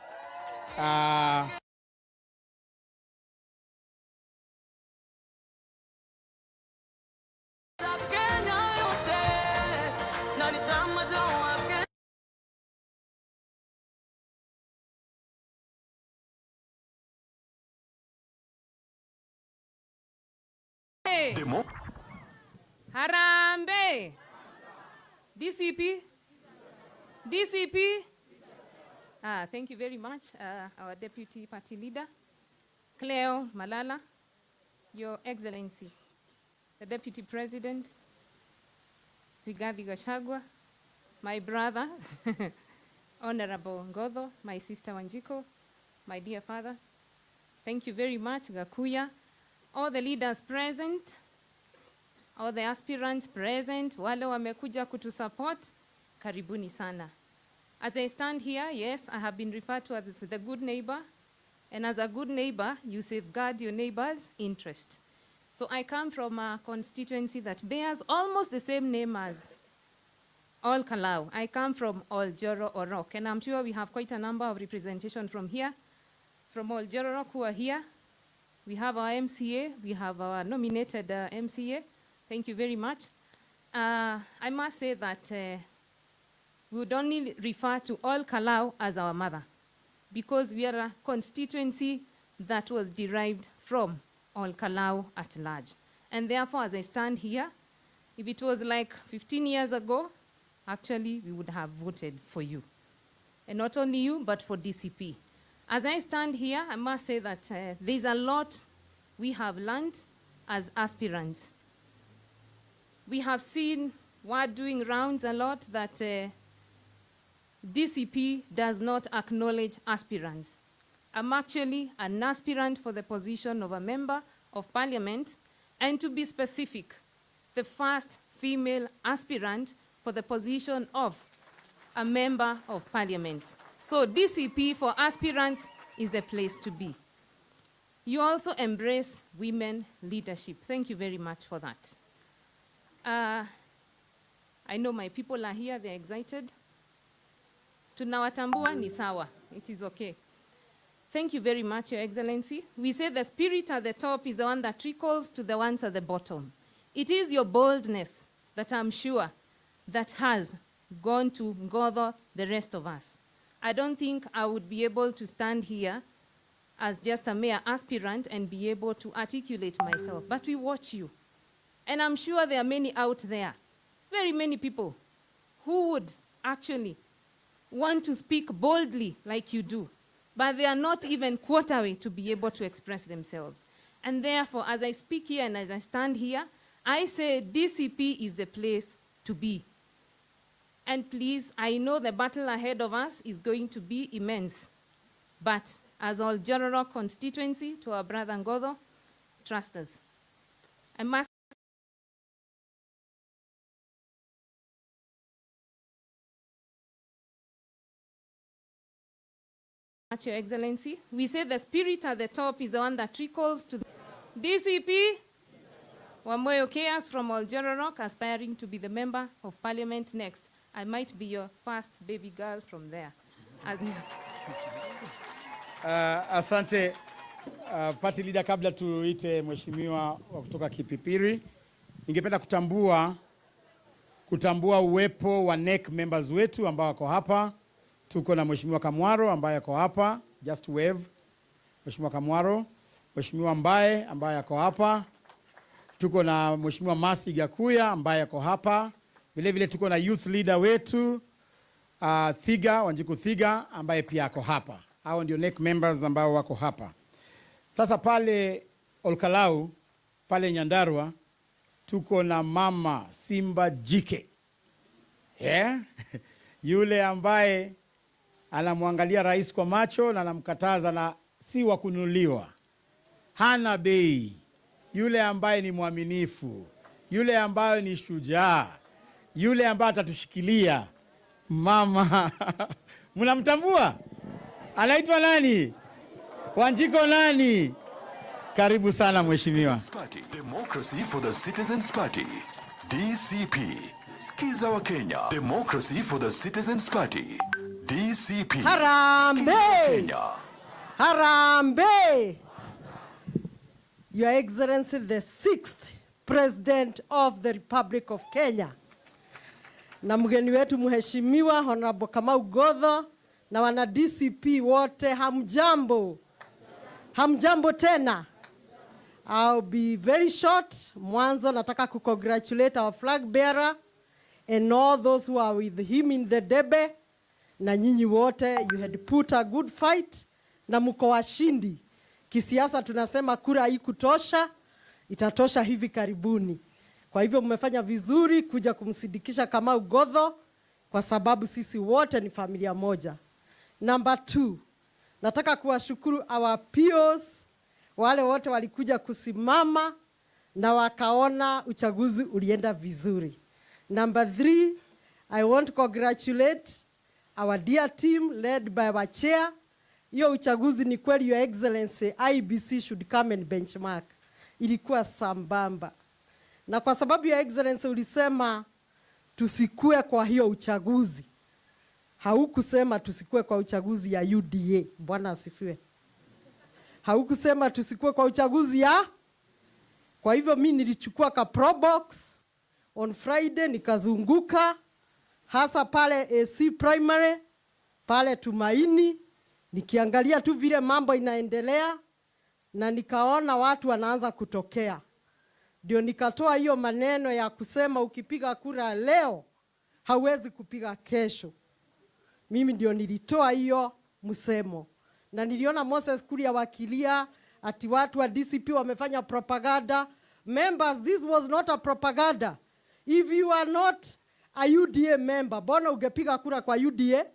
Harambe. DCP. DCP. Thank you very much, our Deputy Party Leader, Cleo Malala, Your Excellency, the Deputy President, Rigathi Gachagua, my brother, Honorable Ngodho, my sister Wanjiko, my dear father. Thank you very much, Gakuya, all the leaders present, all the aspirants present, wale wamekuja kutusupport, karibuni sana. As I stand here, yes, I have been referred to as the good neighbor, and as a good neighbor, you safeguard your neighbor's interest. So I come from a constituency that bears almost the same name as All Kalau. I come from Oljoro Orok, and I'm sure we have quite a number of representation from here, from Oljoro Orok who are here. We have our MCA, we have our nominated MCA. Thank you very much. I must say that we would only refer to All Kalau as our mother, because we are a constituency that was derived from All Kalau at large. And therefore, as I stand here, if it was like 15 years ago, actually, we would have voted for you. And not only you, but for DCP. As I stand here, I must say that there's a lot we have learned as aspirants. We have seen, we're doing rounds a lot, that DCP does not acknowledge aspirants. I'm actually an aspirant for the position of a member of parliament, and to be specific, the first female aspirant for the position of a member of parliament. So DCP for aspirants is the place to be. You also embrace women leadership. Thank you very much for that. I know my people are here, they're excited. Tunawatambua ni sawa, it is okay. Thank you very much, Your Excellency. We say the spirit at the top is the one that trickles to the ones at the bottom. It is your boldness that I'm sure that has gone to gather the rest of us. I don't think I would be able to stand here as just a mere aspirant and be able to articulate myself, but we watch you. And I'm sure there are many out there, very many people, who would actually want to speak boldly like you do, but they are not even quarterway to be able to express themselves. And therefore, as I speak here and as I stand here, I say DCP is the place to be. And please, I know the battle ahead of us is going to be immense, but as all general constituency, to our brother Ngodho, trust us. I must Your Excellency, we say the spirit at the top is the one that trickles to the DCP. Wamoyo Chaos from Oljororok, aspiring to be the member of parliament next. I might be your first baby girl from there. Asante party leader, kabla tuite mheshimiwa wa kutoka Kipipiri, ningependa kutambua uwepo wa NEC members wetu ambao wako hapa. Tuko na mheshimiwa Kamwaro ambaye ako hapa, just wave. Mheshimiwa Kamwaro, mheshimiwa Mbae ambaye ako hapa. Tuko na mheshimiwa Masi Gakuya ambaye ako hapa. Vile vile tuko na youth leader wetu Thiga, Wanjiku Thiga ambaye pia ako hapa. Hao ndio NEC members ambao wako hapa. Sasa pale Olkalau, pale Nyandarua, tuko na mama Simba Jike. Yeah? Yule ambaye anamwangalia rais kwa macho na anamkataza na si wa kununuliwa. Hana bei. Yule ambaye ni mwaminifu. Yule ambaye ni shujaa. Yule ambaye atatushikilia. Mama. Mnamtambua? Anaitwa nani? Wanjiko nani? Karibu sana mheshimiwa. Democracy for the Citizens Party. DCP. Skiza wa Kenya. Democracy for the Citizens Party. DCP. Harambe! Kenya. Harambe! Your Excellency, the 6th President of the Republic of Kenya. Na mgeni wetu mheshimiwa Honorable Kamau Godho na wana DCP wote, hamjambo. Hamjambo tena. I'll be very short. Mwanzo nataka congratulate our flag bearer and all those who are with him in the debe. Na nyinyi wote, you had put a good fight na mko washindi. Kisiasa tunasema kura haikutosha, itatosha hivi karibuni. Kwa hivyo mmefanya vizuri kuja kumsindikisha Kamau Godho kwa sababu sisi wote ni familia moja. Number 2, nataka kuwashukuru our peers, wale wote walikuja kusimama na wakaona uchaguzi ulienda vizuri. Number 3, I want to congratulate our dear team led by our chair. Hiyo uchaguzi ni kweli, Your Excellency, IBC should come and benchmark. Ilikuwa sambamba. Na kwa sababu Your Excellency ulisema tusikue kwa hiyo uchaguzi. Haukusema tusikue kwa uchaguzi ya UDA. Bwana asifiwe. Haukusema tusikue kwa uchaguzi ya. Kwa hivyo mimi nilichukua ka pro box on Friday nikazunguka hasa pale AC primary, pale Tumaini, nikiangalia tu vile mambo inaendelea na nikaona watu wanaanza kutokea. Ndio nikatoa hiyo maneno ya kusema ukipiga kura leo hauwezi kupiga kesho. Mimi ndio nilitoa hiyo msemo. Na niliona Moses Kuria wakilia ati watu wa DCP wamefanya propaganda. Members, this was not a propaganda. If you are not a UDA member, bona ungepiga kura kwa UDA?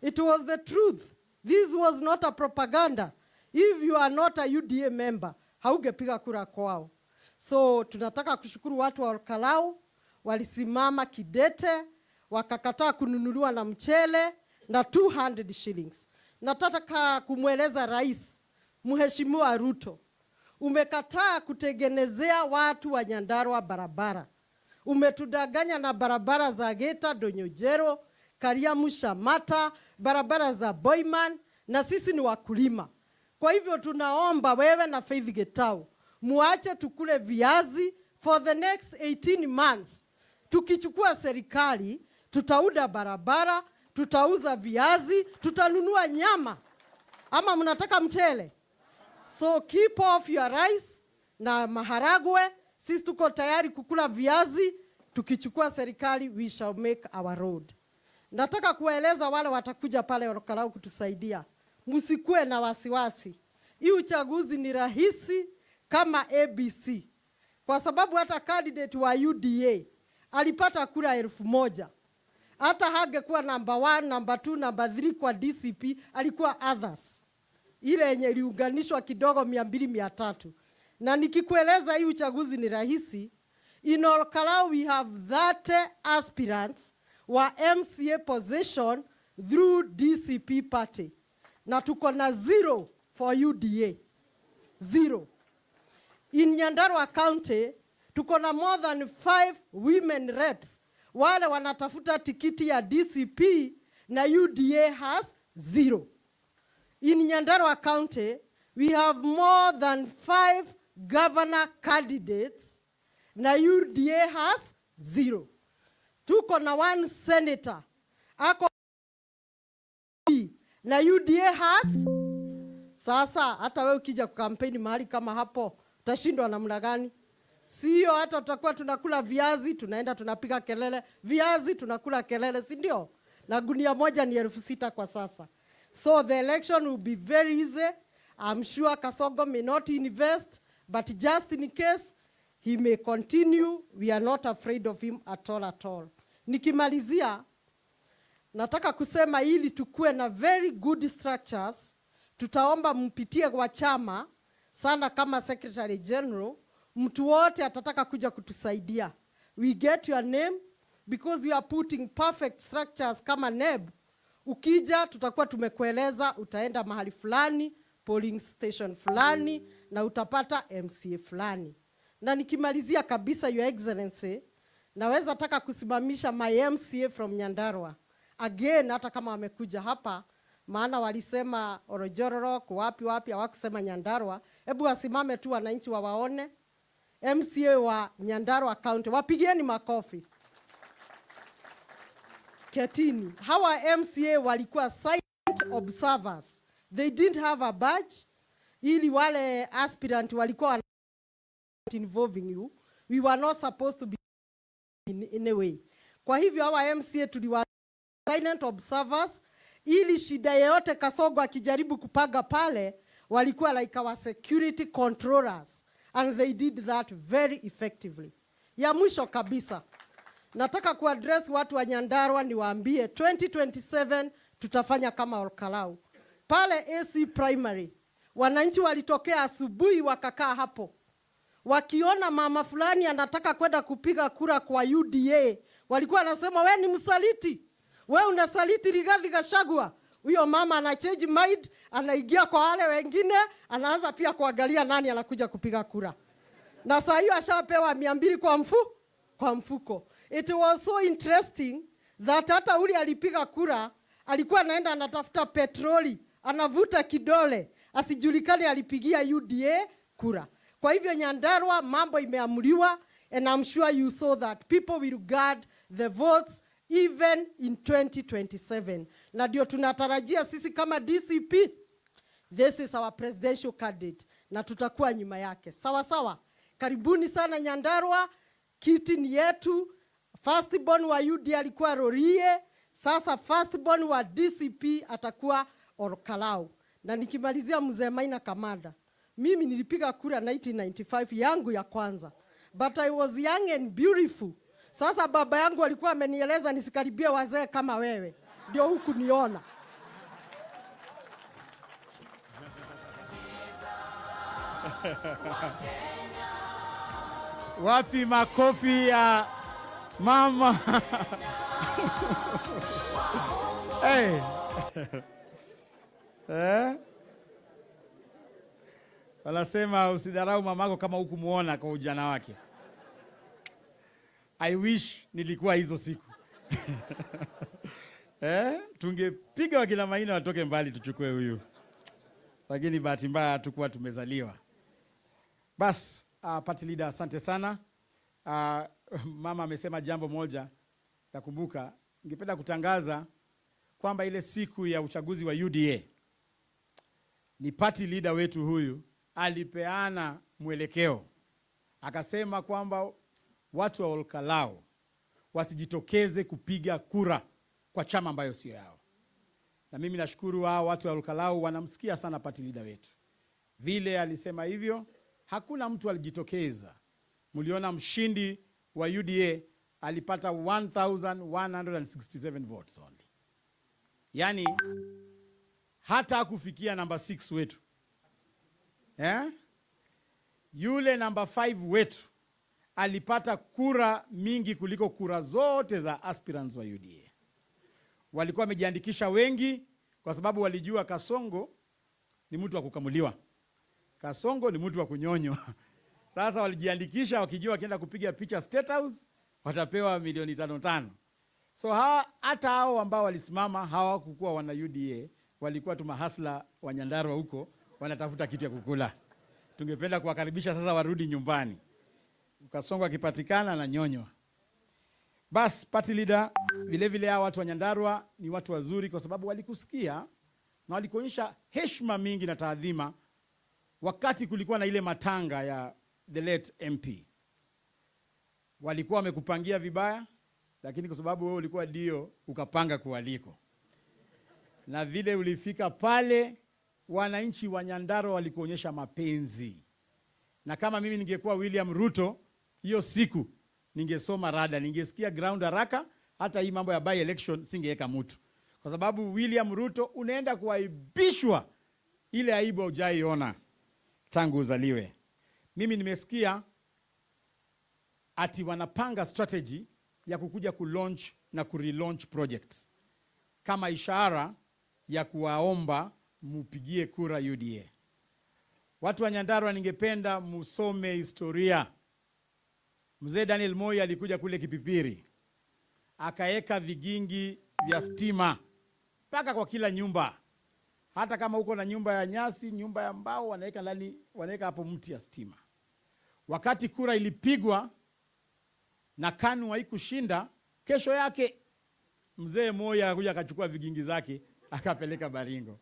It was the truth. This was not a propaganda. If you are not a UDA member, haugepiga kura kwao. So tunataka kushukuru watu wa Olkalau, walisimama kidete, wakakataa kununuliwa na mchele na 200 shillings. Nataka kumweleza rais, Mheshimiwa Ruto, umekataa kutengenezea watu wa Nyandarua barabara. Umetudanganya na barabara za Geta, Donyojero, Kariamu, Shamata, barabara za Boyman, na sisi ni wakulima. Kwa hivyo tunaomba wewe na Faith Getau, muache tukule viazi for the next 18 months. Tukichukua serikali, tutauda barabara, tutauza viazi, tutanunua nyama. Ama mnataka mchele? So keep off your rice na maharagwe. Sisi tuko tayari kukula viazi. Tukichukua serikali, we shall make our road. Nataka kuwaeleza wale watakuja pale Olkalau kutusaidia, msikue na wasiwasi. Hii uchaguzi ni rahisi kama ABC. Kwa sababu hata candidate wa UDA alipata kura 1000. Hata hangekuwa number 1, number 2, number 3 kwa DCP, alikuwa others. Ile yenye iliunganishwa kidogo 200-300. Na nikikueleza hii uchaguzi ni rahisi, in Olkalau we have 30 aspirants wa MCA position through DCP party. na tuko na 0 for UDA. 0. In Nyandarua County, tuko na more than 5 women reps. Wale wanatafuta tikiti ya DCP na UDA has 0. In Nyandarua County, we have more than 5 governor candidates na UDA has 0. Tuko na 1 senator ako na UDA has. Sasa hata wewe ukija kukampeni mahali kama hapo utashindwa namna gani? Sio hata tutakuwa tunakula viazi tunaenda tunapiga kelele, viazi tunakula kelele, si ndio? Na gunia moja ni 6,000 kwa sasa. So the election will be very easy. I'm sure Kasongo may not invest, but just in case he may continue, we are not afraid of him at all. Nikimalizia, nataka kusema ili tukue na very good structures, tutaomba mpitie kwa chama sana kama Secretary General, mtu wote atataka kuja kutusaidia. We get your name because we are putting perfect structures kama NEB. Ukija tutakuwa tumekueleza utaenda mahali fulani, polling station fulani, na utapata MCA fulani. Na nikimalizia kabisa, Your Excellency, naweza taka kusimamisha my MCA from Nyandarua. Again, hata kama wamekuja hapa, maana walisema Orojororok, wapi, hawakusema Nyandarua. Hebu wasimame tu wananchi wawaone. MCA wa Nyandarua County, wapigieni makofi. Ketini, hawa MCA walikuwa silent observers. They didn't have a badge. Ili wale aspirant walikuwa involving you. We were not supposed to be in a way. Kwa hivyo hawa MCA tuliwa silent observers. Ili shida yote Kasongo akijaribu kupaga pale, walikuwa like our security controllers. And they did that very effectively. Ya mwisho kabisa, nataka kuaddress watu wa Nyandarua niwaambie 2027 tutafanya kama Olkalau. Pale AC Primary, wananchi walitokea asubuhi wakakaa hapo. Wakiona mama fulani anataka kwenda kupiga kura kwa UDA, walikuwa wanasema we ni msaliti. We unasaliti Rigathi Gachagua. Huyo mama ana change mind, anaingia kwa wale wengine, anaanza pia kuangalia nani anakuja kupiga kura. Na saa hiyo ashapewa 200 kwa mfuko. It was so interesting that hata ule alipiga kura, alikuwa anaenda anatafuta petroli, anavuta kidole, asijulikane alipigia UDA kura. Kwa hivyo Nyandarua mambo imeamuliwa, and I'm sure you saw that people will guard the votes even in 2027. Na ndio tunatarajia sisi kama DCP, this is our presidential candidate, na tutakuwa nyuma yake. Sawa sawa. Karibuni sana Nyandarua, kiti ni yetu. Firstborn wa UDA alikuwa Rorie, sasa firstborn wa DCP atakuwa Olkalau. Na nikimalizia Mzee Maina Kamanda, mimi nilipiga kura 1995 yangu ya kwanza, but I was young and beautiful. Sasa baba yangu alikuwa amenieleza nisikaribie wazee kama wewe, ndio huku niona. Wapi makofi ya mama? Hey. Wanasema usidharau mamako kama hukumuona kwa ujana wake. I wish nilikuwa hizo siku. Tungepiga wakina Maina watoke mbali tuchukue huyu. Lakini bahati mbaya hatukuwa tumezaliwa. Bas, party leader, asante sana. Mama amesema jambo moja ya kumbuka. Ningependa kutangaza kwamba ile siku ya uchaguzi wa UDA ni party leader wetu huyu alipeana mwelekeo. Akasema kwamba watu wa Olkalau wasijitokeze kupiga kura kwa chama ambayo sio yao. Na mimi nashukuru watu wa Olkalau wanamsikia sana party leader wetu. Vile alisema hivyo, hakuna mtu alijitokeza. Mliona mshindi wa UDA alipata 1167 votes only. Yani hata kufikia number 6 wetu. Yule number 5 wetu alipata kura mingi kuliko kura zote za aspirants wa UDA. Walikuwa wamejiandikisha wengi, kwa sababu walijua Kasongo ni mtu wa kukamuliwa. Kasongo ni mtu wa kunyonywa. Sasa walijiandikisha wakijua wakienda kupiga picha State House watapewa milioni 5. So hata hao ambao walisimama hawakukuwa wana UDA, walikuwa tu mahasla wa Nyandarua huko wanatafuta kitu ya kukula. Tungependa kuwakaribisha sasa warudi nyumbani. Kasongo akipatikana na nyonywa. Bas party leader, vile vile hao watu wa Nyandarua ni watu wazuri kwa sababu walikusikia na walikuonyesha heshima mingi na taadhima wakati kulikuwa na ile matanga ya the late MP. Walikuwa wamekupangia vibaya, lakini kwa sababu wewe ulikuwa dio ukapanga kualiko. Na vile ulifika pale, wananchi wa Nyandarua walikuonyesha mapenzi. Na kama mimi ningekuwa William Ruto, hiyo siku ningesoma rada, ningesikia ground haraka, hata hii mambo ya by election singeweka mtu. Kwa sababu William Ruto unaenda kuaibishwa ile aibu hujaiona tangu uzaliwe. Mimi nimesikia ati wanapanga strategy ya kukuja kulaunch na kurelaunch projects kama ishara ya kuwaomba mupigie kura UDA. Watu wa Nyandarua ningependa musome historia. Mzee Daniel Moi alikuja kule Kipipiri, akaeka vigingi vya stima mpaka kwa kila nyumba. Hata kama uko na nyumba ya nyasi, nyumba ya mbao, wanaweka hapo mti ya stima. Wakati kura ilipigwa na KANU haikushinda, kesho yake mzee Moi akakuja akachukua vigingi zake akapeleka Baringo.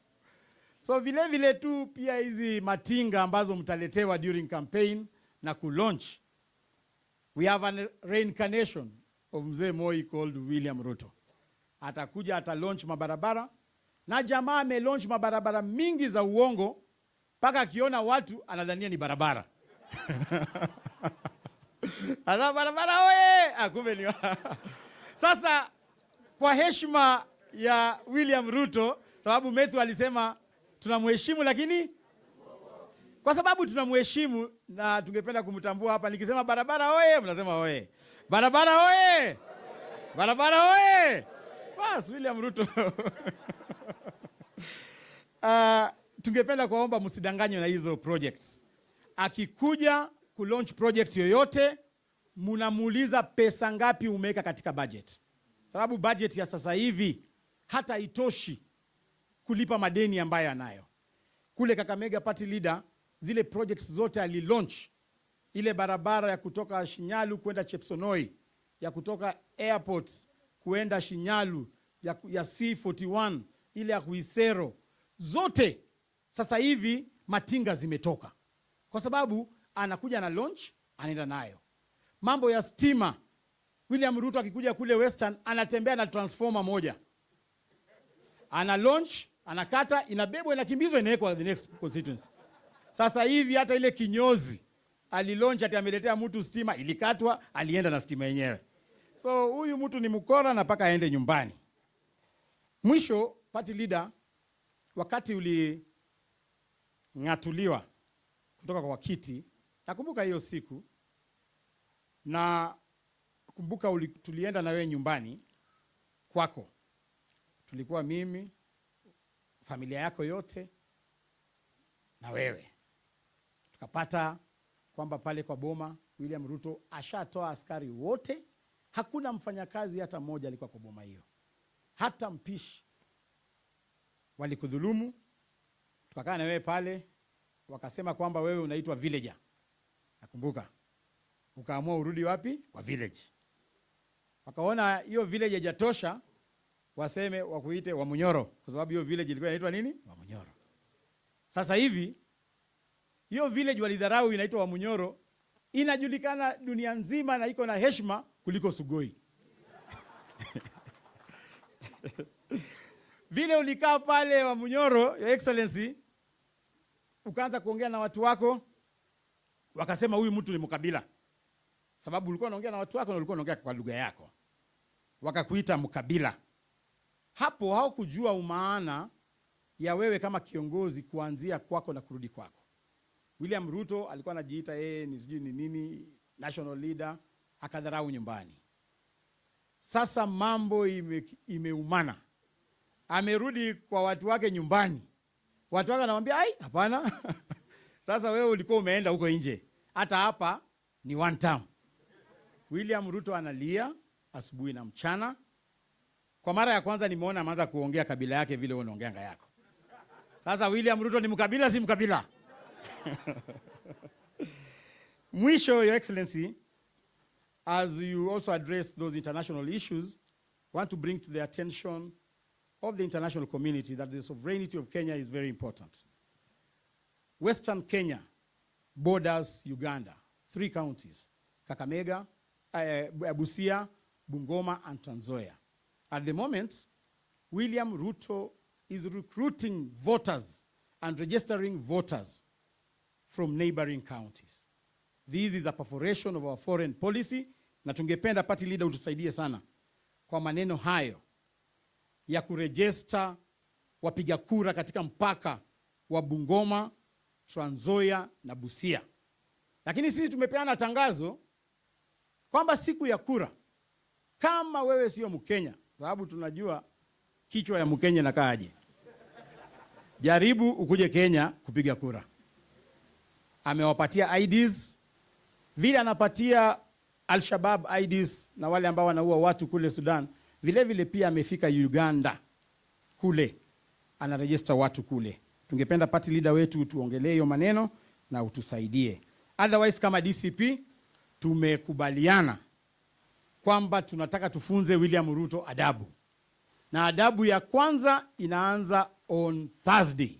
So vile vile tu pia hizi matinga ambazo mtaletewa during campaign na kulaunch, we have a reincarnation of mzee Moi called William Ruto. Atakuja atalaunch mabarabara, na jamaa amelaunch mabarabara mingi za uongo mpaka akiona watu anadhania ni barabara. Ana barabara oye, kumbe ni. Sasa kwa heshima ya William Ruto, sababu Methu alisema tunamheshimu, lakini kwa sababu tunamheshimu na tungependa kumtambua hapa, nikisema barabara oye mnasema oye. Barabara oye. Barabara oye. Bas William Ruto. Tungependa kuomba msidanganywe na hizo projects. Akikuja kulaunch project yoyote, munamuuliza pesa ngapi umeweka katika budget. Sababu budget ya sasa hivi hata itoshi kulipa madeni ambayo anayo. Kule Kakamega party leader, zile projects zote alilaunch, ile barabara ya kutoka Shinyalu kwenda Chepsonoi, ya kutoka airport kuenda Shinyalu, ya C41, ile ya Kuisero, zote sasa hivi matinga zimetoka. Kwa sababu anakuja na launch, anaenda nayo. Mambo ya stima, William Ruto akikuja kule Western anatembea na transformer moja. Ana launch, anakata, inabebwa, inakimbizwa, inawekwa the next constituency. Sasa hivi hata ile kinyozi alilaunch ati ameletea mtu stima, ilikatwa, alienda na stima yenyewe. So huyu mtu ni mkora na paka aende nyumbani. Mwisho party leader, wakati ngatuliwa kutoka kwa kiti, nakumbuka hiyo siku, na kumbuka tulienda na wewe nyumbani kwako. Tulikuwa mimi, familia yako yote na wewe. Tukapata kwamba pale kwa boma William Ruto ashatoa askari wote, hakuna mfanyakazi hata mmoja alikuwa kwa boma hiyo. Hata mpishi walikudhulumu. Tukakaa na wewe pale, wakasema kwamba wewe unaitwa villager. Nakumbuka. Ukaamua urudi wapi? Kwa village. Wakaona hiyo village haijatosha, waseme wakuite wa Munyoro, kwa sababu hiyo village ilikuwa inaitwa nini? Wa Munyoro. Sasa hivi hiyo village walidharau inaitwa wa Munyoro, inajulikana dunia nzima na iko na heshima kuliko Sugoi. Vile ulikaa pale wa Munyoro, Your Excellency, ukaanza kuongea na watu wako, wakasema huyu mtu ni mkabila. Sababu ulikuwa unaongea na watu wako na ulikuwa unaongea kwa lugha yako. Wakakuita mkabila. Hapo hawakujua umaana ya wewe kama kiongozi kuanzia kwako na kurudi kwako. William Ruto alikuwa anajiita yeye ni sijui ni nini, national leader, akadharau nyumbani. Sasa mambo imeumana. amerudi kwa watu wake nyumbani. Watu wake wanamwambia, ai, hapana. Sasa wewe ulikuwa umeenda huko nje. Hata hapa ni one term. William Ruto analia asubuhi na mchana. Kwa mara ya kwanza nimeona ameanza kuongea kabila yake vile wewe unaongeanga yako. Sasa William Ruto ni mkabila si mkabila? Mwisho, Your Excellency, as you also address those international issues, I want to bring to the attention of the international community that the sovereignty of Kenya is very important. Western Kenya borders Uganda, 3 counties, Kakamega, Busia, Bungoma, and Trans Nzoia. At the moment, William Ruto is recruiting voters and registering voters from neighboring counties. This is a perforation of our foreign policy, na tungependa party leader utusaidie sana kwa maneno hayo ya kuregister wapiga kura katika mpaka wa Bungoma, Trans Nzoia na Busia. Lakini sisi tumepeana tangazo kwamba siku ya kura, kama wewe sio Mkenya, sababu tunajua kichwa ya Mkenya nakaaje, jaribu ukuje Kenya kupiga kura. Amewapatia IDs, vile anapatia Al-Shabaab IDs na wale ambao wanaua watu kule Sudan, vile vile pia amefika Uganda kule, anaregister watu kule. Tungependa party leader wetu tuongelee hiyo maneno na utusaidie. Otherwise, kama DCP tumekubaliana kwamba tunataka tufunze William Ruto adabu. Na adabu ya kwanza inaanza on Thursday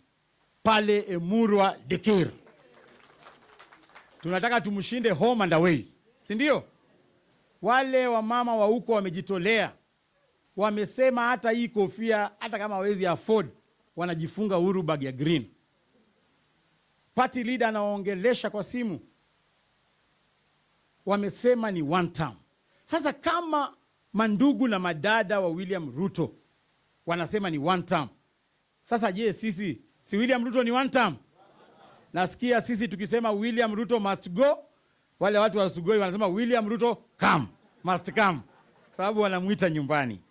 pale Emurwa Dekir. Tunataka tumshinde home and away, si ndio? Wale wa mama wa huko wamejitolea, wamesema hata hii kofia hata kama hawezi afford wanajifunga uhuru bag ya green. Party leader anaongelesha kwa simu, wamesema ni one term. Sasa kama mandugu na madada wa William Ruto wanasema ni one term, sasa je, sisi si William Ruto ni one term? Nasikia sisi tukisema William Ruto must go, wale watu wa Sugoi wanasema William Ruto come, must come, sababu wanamuita nyumbani.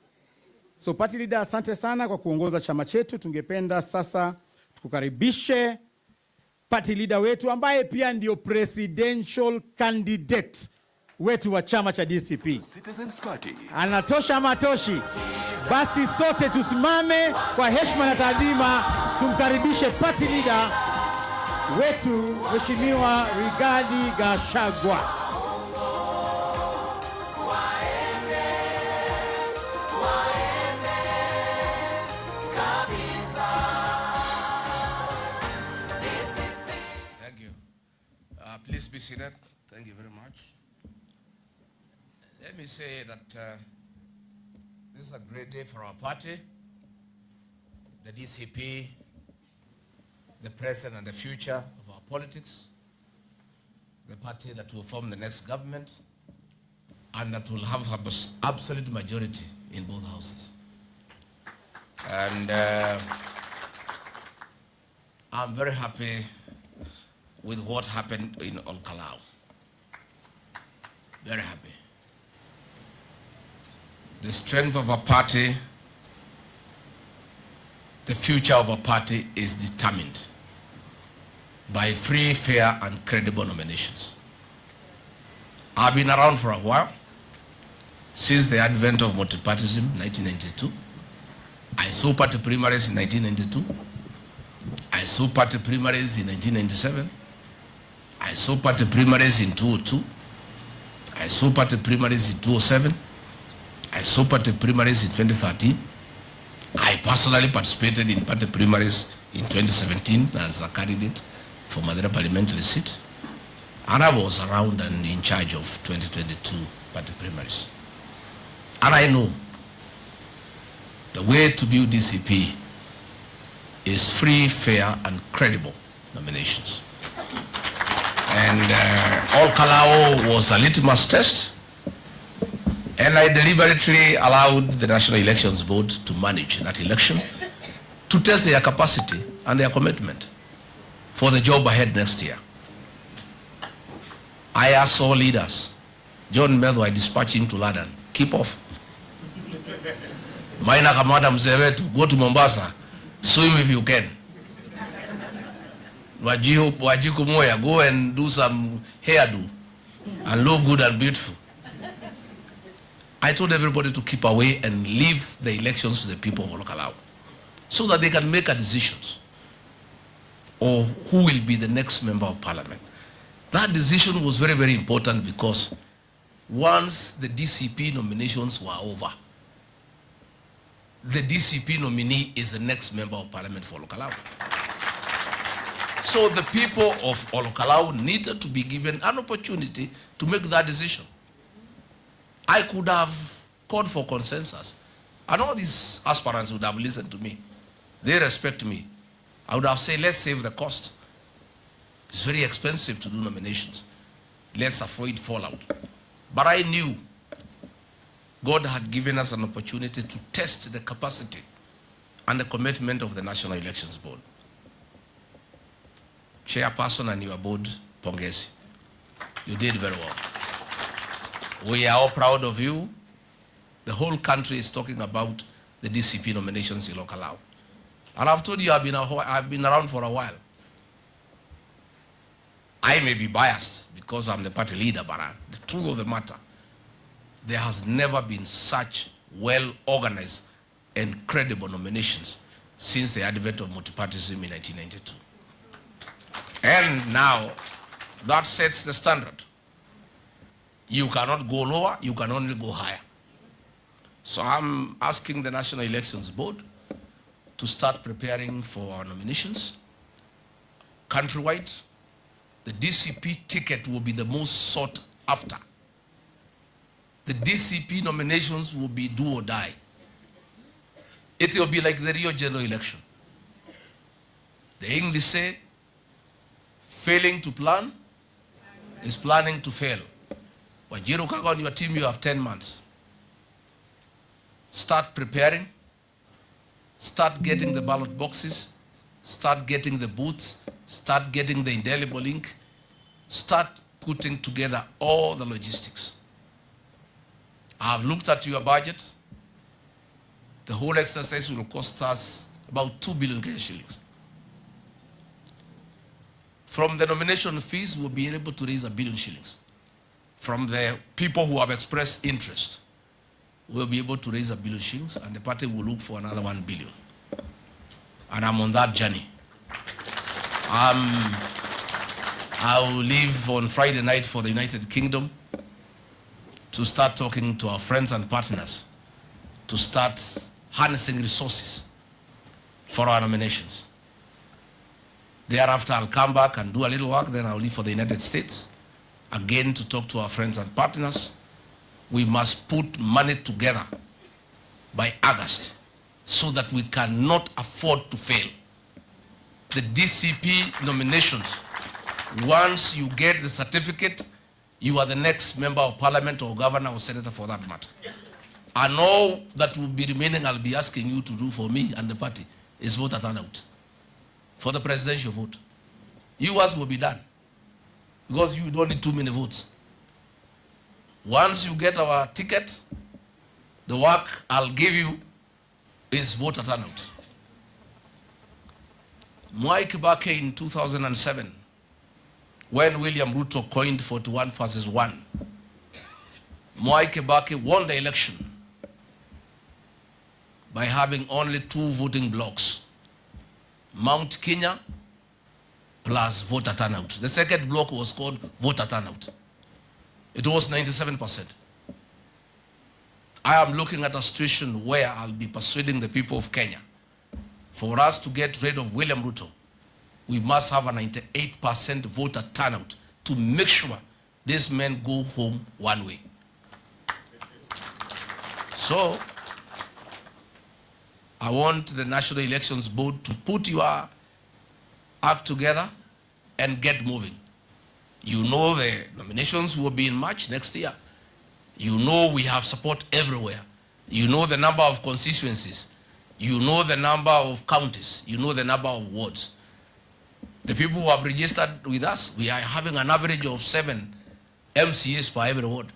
So party leader, asante sana kwa kuongoza chama chetu. Tungependa sasa tukukaribishe party leader wetu ambaye pia ndio presidential candidate wetu wa chama cha DCP. Citizens Party. Anatosha ama toshi? Basi sote tusimame kwa heshima na taadhima tumkaribishe party leader wetu Mheshimiwa Rigathi Gachagua. Thank you. Please be seated. Thank you very much. Let me say that this is a great day for our party, the DCP, the present and the future of our politics, the party that will form the next government, and that will have absolute majority in both houses. And I'm very happy with what happened in Olkalau. Very happy. The strength of a party, the future of a party is determined by free, fair, and credible nominations. I've been around for a while, since the advent of multipartyism in 1992. I saw party primaries in 1992. I saw party primaries in 1997. I saw party primaries in 2002. I saw party primaries in 2007. I saw party primaries in 2013. I personally participated in party primaries in 2017 as a candidate for Madeira parliamentary seat. And I was around and in charge of 2022 party primaries. And I know the way to build DCP is free, fair, and credible nominations. And Olkalau was a litmus test, and I deliberately allowed the National Elections Board to manage that election to test their capacity and their commitment for the job ahead next year. I asked all leaders, John Medho, I dispatched him to London, keep off. Maina kamanda mzee wetu, go to Mombasa, swim if you can. Wajiku moya, go and do some hairdo and look good and beautiful. I told everybody to keep away and leave the elections to the people of Olkalau so that they can make a decision or who will be the next member of parliament. That decision was very, very important because once the DCP nominations were over, the DCP nominee is the next member of parliament for Olkalau. So the people of Olkalau needed to be given an opportunity to make that decision. I could have called for consensus. And all these aspirants would have listened to me. They respect me. I would have said, let's save the cost. It's very expensive to do nominations. Let's avoid fallout. But I knew God had given us an opportunity to test the capacity and the commitment of the National Elections Board. Chairperson and your board, pongezi. You did very well. We are all proud of you. The whole country is talking about the DCP nominations in Olkalau. And I've told you I've been around for a while. I may be biased because I'm the party leader, but the truth of the matter, there has never been such well-organized and credible nominations since the advent of multipartyism in 1992. And now, that sets the standard. You cannot go lower, you can only go higher. So I'm asking the National Elections Board to start preparing for our nominations. Countrywide, the DCP ticket will be the most sought after. The DCP nominations will be do or die. It will be like the Rio general election. The English say, failing to plan is planning to fail. Wajiru Kaka, on your team, you have 10 months. Start preparing. Start getting the ballot boxes. Start getting the booths. Start getting the indelible ink. Start putting together all the logistics. I have looked at your budget. The whole exercise will cost us about 2 billion shillings. From the nomination fees, we'll be able to raise 1 billion shillings. From the people who have expressed interest, we'll be able to raise 1 billion shillings, and the party will look for another 1 billion. And I'm on that journey. I will leave on Friday night for the United Kingdom to start talking to our friends and partners to start harnessing resources for our nominations. Thereafter, I'll come back and do a little work, then I'll leave for the United States, again to talk to our friends and partners. We must put money together by August so that we cannot afford to fail. The DCP nominations, once you get the certificate, you are the next member of parliament or governor or senator for that matter. And all that will be remaining, I'll be asking you to do for me and the party is voter turnout for the presidential vote. Yours will be done because you don't need too many votes. Once you get our ticket, the work I'll give you is voter turnout. Mwai Kibaki in 2007, when William Ruto coined 41 versus 1, Mwai Kibaki won the election by having only 2 voting blocks, Mount Kenya plus voter turnout. The second block was called voter turnout. It was 97%. I am looking at a situation where I'll be persuading the people of Kenya. For us to get rid of William Ruto, we must have a 98% voter turnout to make sure these men go home one way. So, I want the National Elections Board to put your act together and get moving. You know the nominations will be in March next year. You know we have support everywhere. You know the number of constituencies. You know the number of counties. You know the number of wards. The people who have registered with us, we are having an average of 7 MCAs per every ward.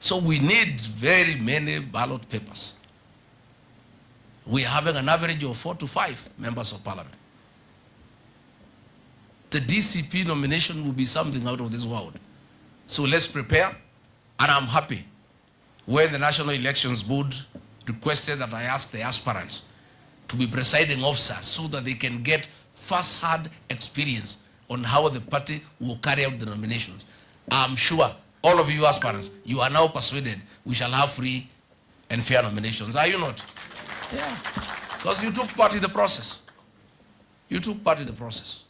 So we need very many ballot papers. We are having an average of 4 to 5 members of parliament. The DCP nomination will be something out of this world. So let's prepare, and I'm happy when the National Elections Board requested that I ask the aspirants to be presiding officers so that they can get first-hand experience on how the party will carry out the nominations. I'm sure all of you aspirants, you are now persuaded we shall have free and fair nominations. Are you not? Yeah. Because you took part in the process. You took part in the process.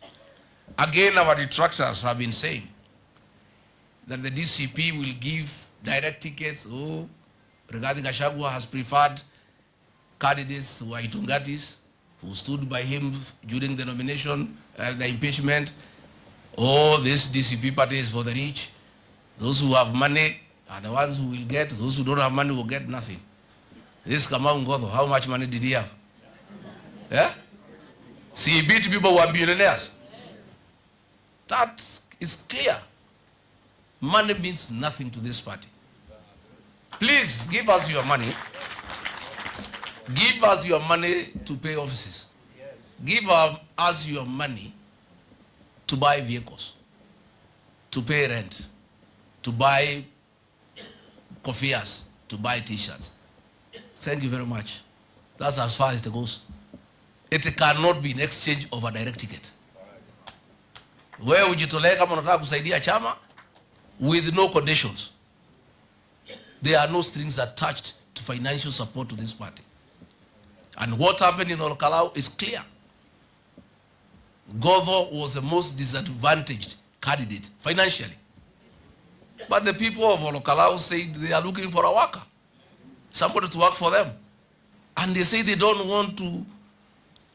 Again, our detractors have been saying that the DCP will give direct tickets. Oh, regarding Gachagua has preferred candidates who are Itungatis, who stood by him during the nomination, the impeachment. Oh, this DCP party is for the rich. Those who have money are the ones who will get. Those who don't have money will get nothing. This Kamau Ngodo, how much money did he have? Yeah? See, he beat people who are billionaires. That is clear. Money means nothing to this party. Please give us your money. Give us your money to pay offices. Give us your money to buy vehicles, to pay rent, to buy koffias, to buy t-shirts. Thank you very much. That's as far as it goes. It cannot be in exchange of a direct ticket. Where ujitolee kama unataka kusaidia chama with no conditions. There are no strings attached to financial support to this party. And what happened in Olkalau is clear. Godho was the most disadvantaged candidate financially. But the people of Olkalau say they are looking for a worker, somebody to work for them. And they say they don't want to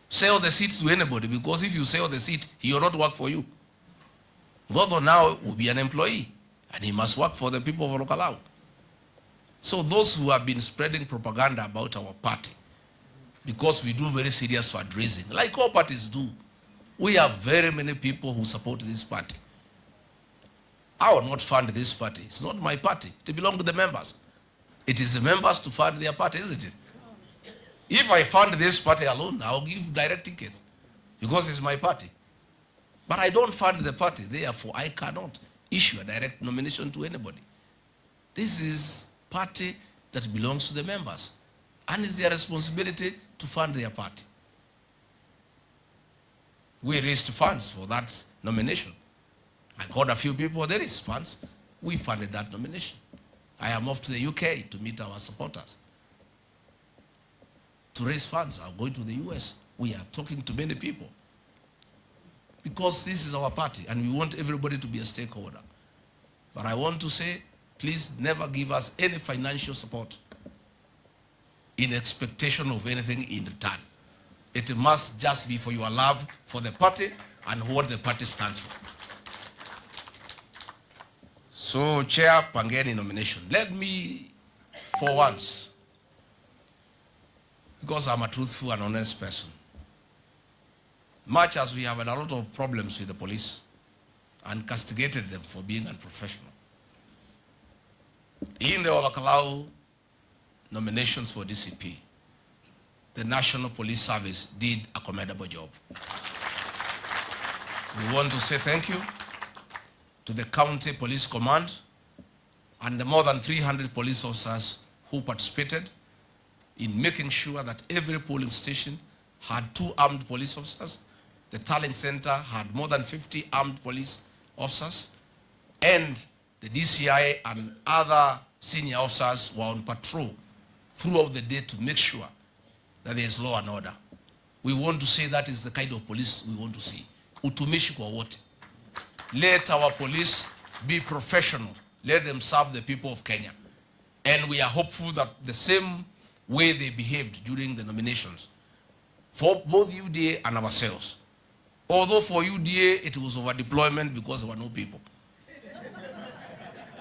sell the seats to anybody, because if you sell the seat, he will not work for you. Godho now will be an employee, and he must work for the people of Olkalau. So those who have been spreading propaganda about our party, because we do very serious fundraising, like all parties do, we have very many people who support this party. I will not fund this party. It's not my party. It belongs to the members. It is the members to fund their party, isn't it? If I fund this party alone, I'll give direct tickets because it's my party. But I don't fund the party, therefore I cannot issue a direct nomination to anybody. This is party that belongs to the members, and it's their responsibility to fund their party. We raised funds for that nomination. I called a few people, there is funds. We funded that nomination. I am off to the UK to meet our supporters to raise funds. I'm going to the US. We are talking to many people because this is our party and we want everybody to be a stakeholder. But I want to say, please never give us any financial support in expectation of anything in return. It must just be for your love for the party and what the party stands for. So, Chair, pangeni nomination. Let me, for once, because I'm a truthful and honest person, much as we have had a lot of problems with the police and castigated them for being unprofessional, in the Olkalau nominations for DCP, the National Police Service did a commendable job. We want to say thank you to the County Police Command and the more than 300 police officers who participated in making sure that every polling station had 2 armed police officers. The tallying center had more than 50 armed police officers, and the DCI and other senior officers were on patrol throughout the day to make sure that there is law and order. We want to say that is the kind of police we want to see. Utumishi kwa wote. Let our police be professional. Let them serve the people of Kenya. And we are hopeful that the same way they behaved during the nominations, for both UDA and ourselves, although for UDA it was over deployment because there were no people.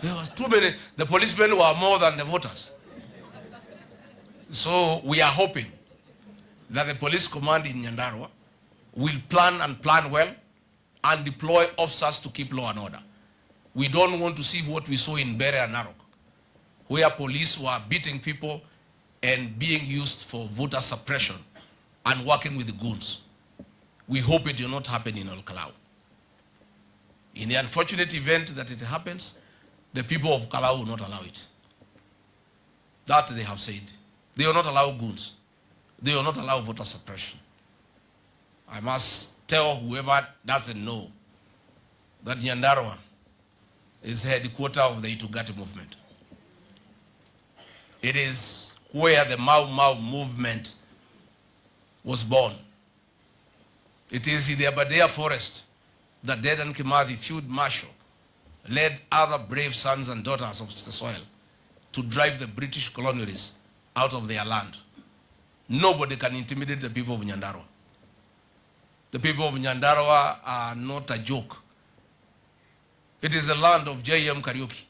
There was too many. The policemen were more than the voters. So we are hoping that the police command in Nyandarua will plan and plan well and deploy officers to keep law and order. We don't want to see what we saw in Bere and Narok, where police were beating people and being used for voter suppression and working with the goons. We hope it will not happen in Kalau. In the unfortunate event that it happens, the people of Kalau will not allow it. That they have said. They will not allow goons. They will not allow voter suppression. I must tell whoever doesn't know that Nyandarua is the headquarters of the Itugati movement. It is where the Mau Mau movement was born. It is in the Aberdare forest that Dedan Kimathi, Field Marshal, led other brave sons and daughters of the soil to drive the British colonialists out of their land. Nobody can intimidate the people of Nyandarua. The people of Nyandarua are not a joke. It is a land of J.M. Karaoke.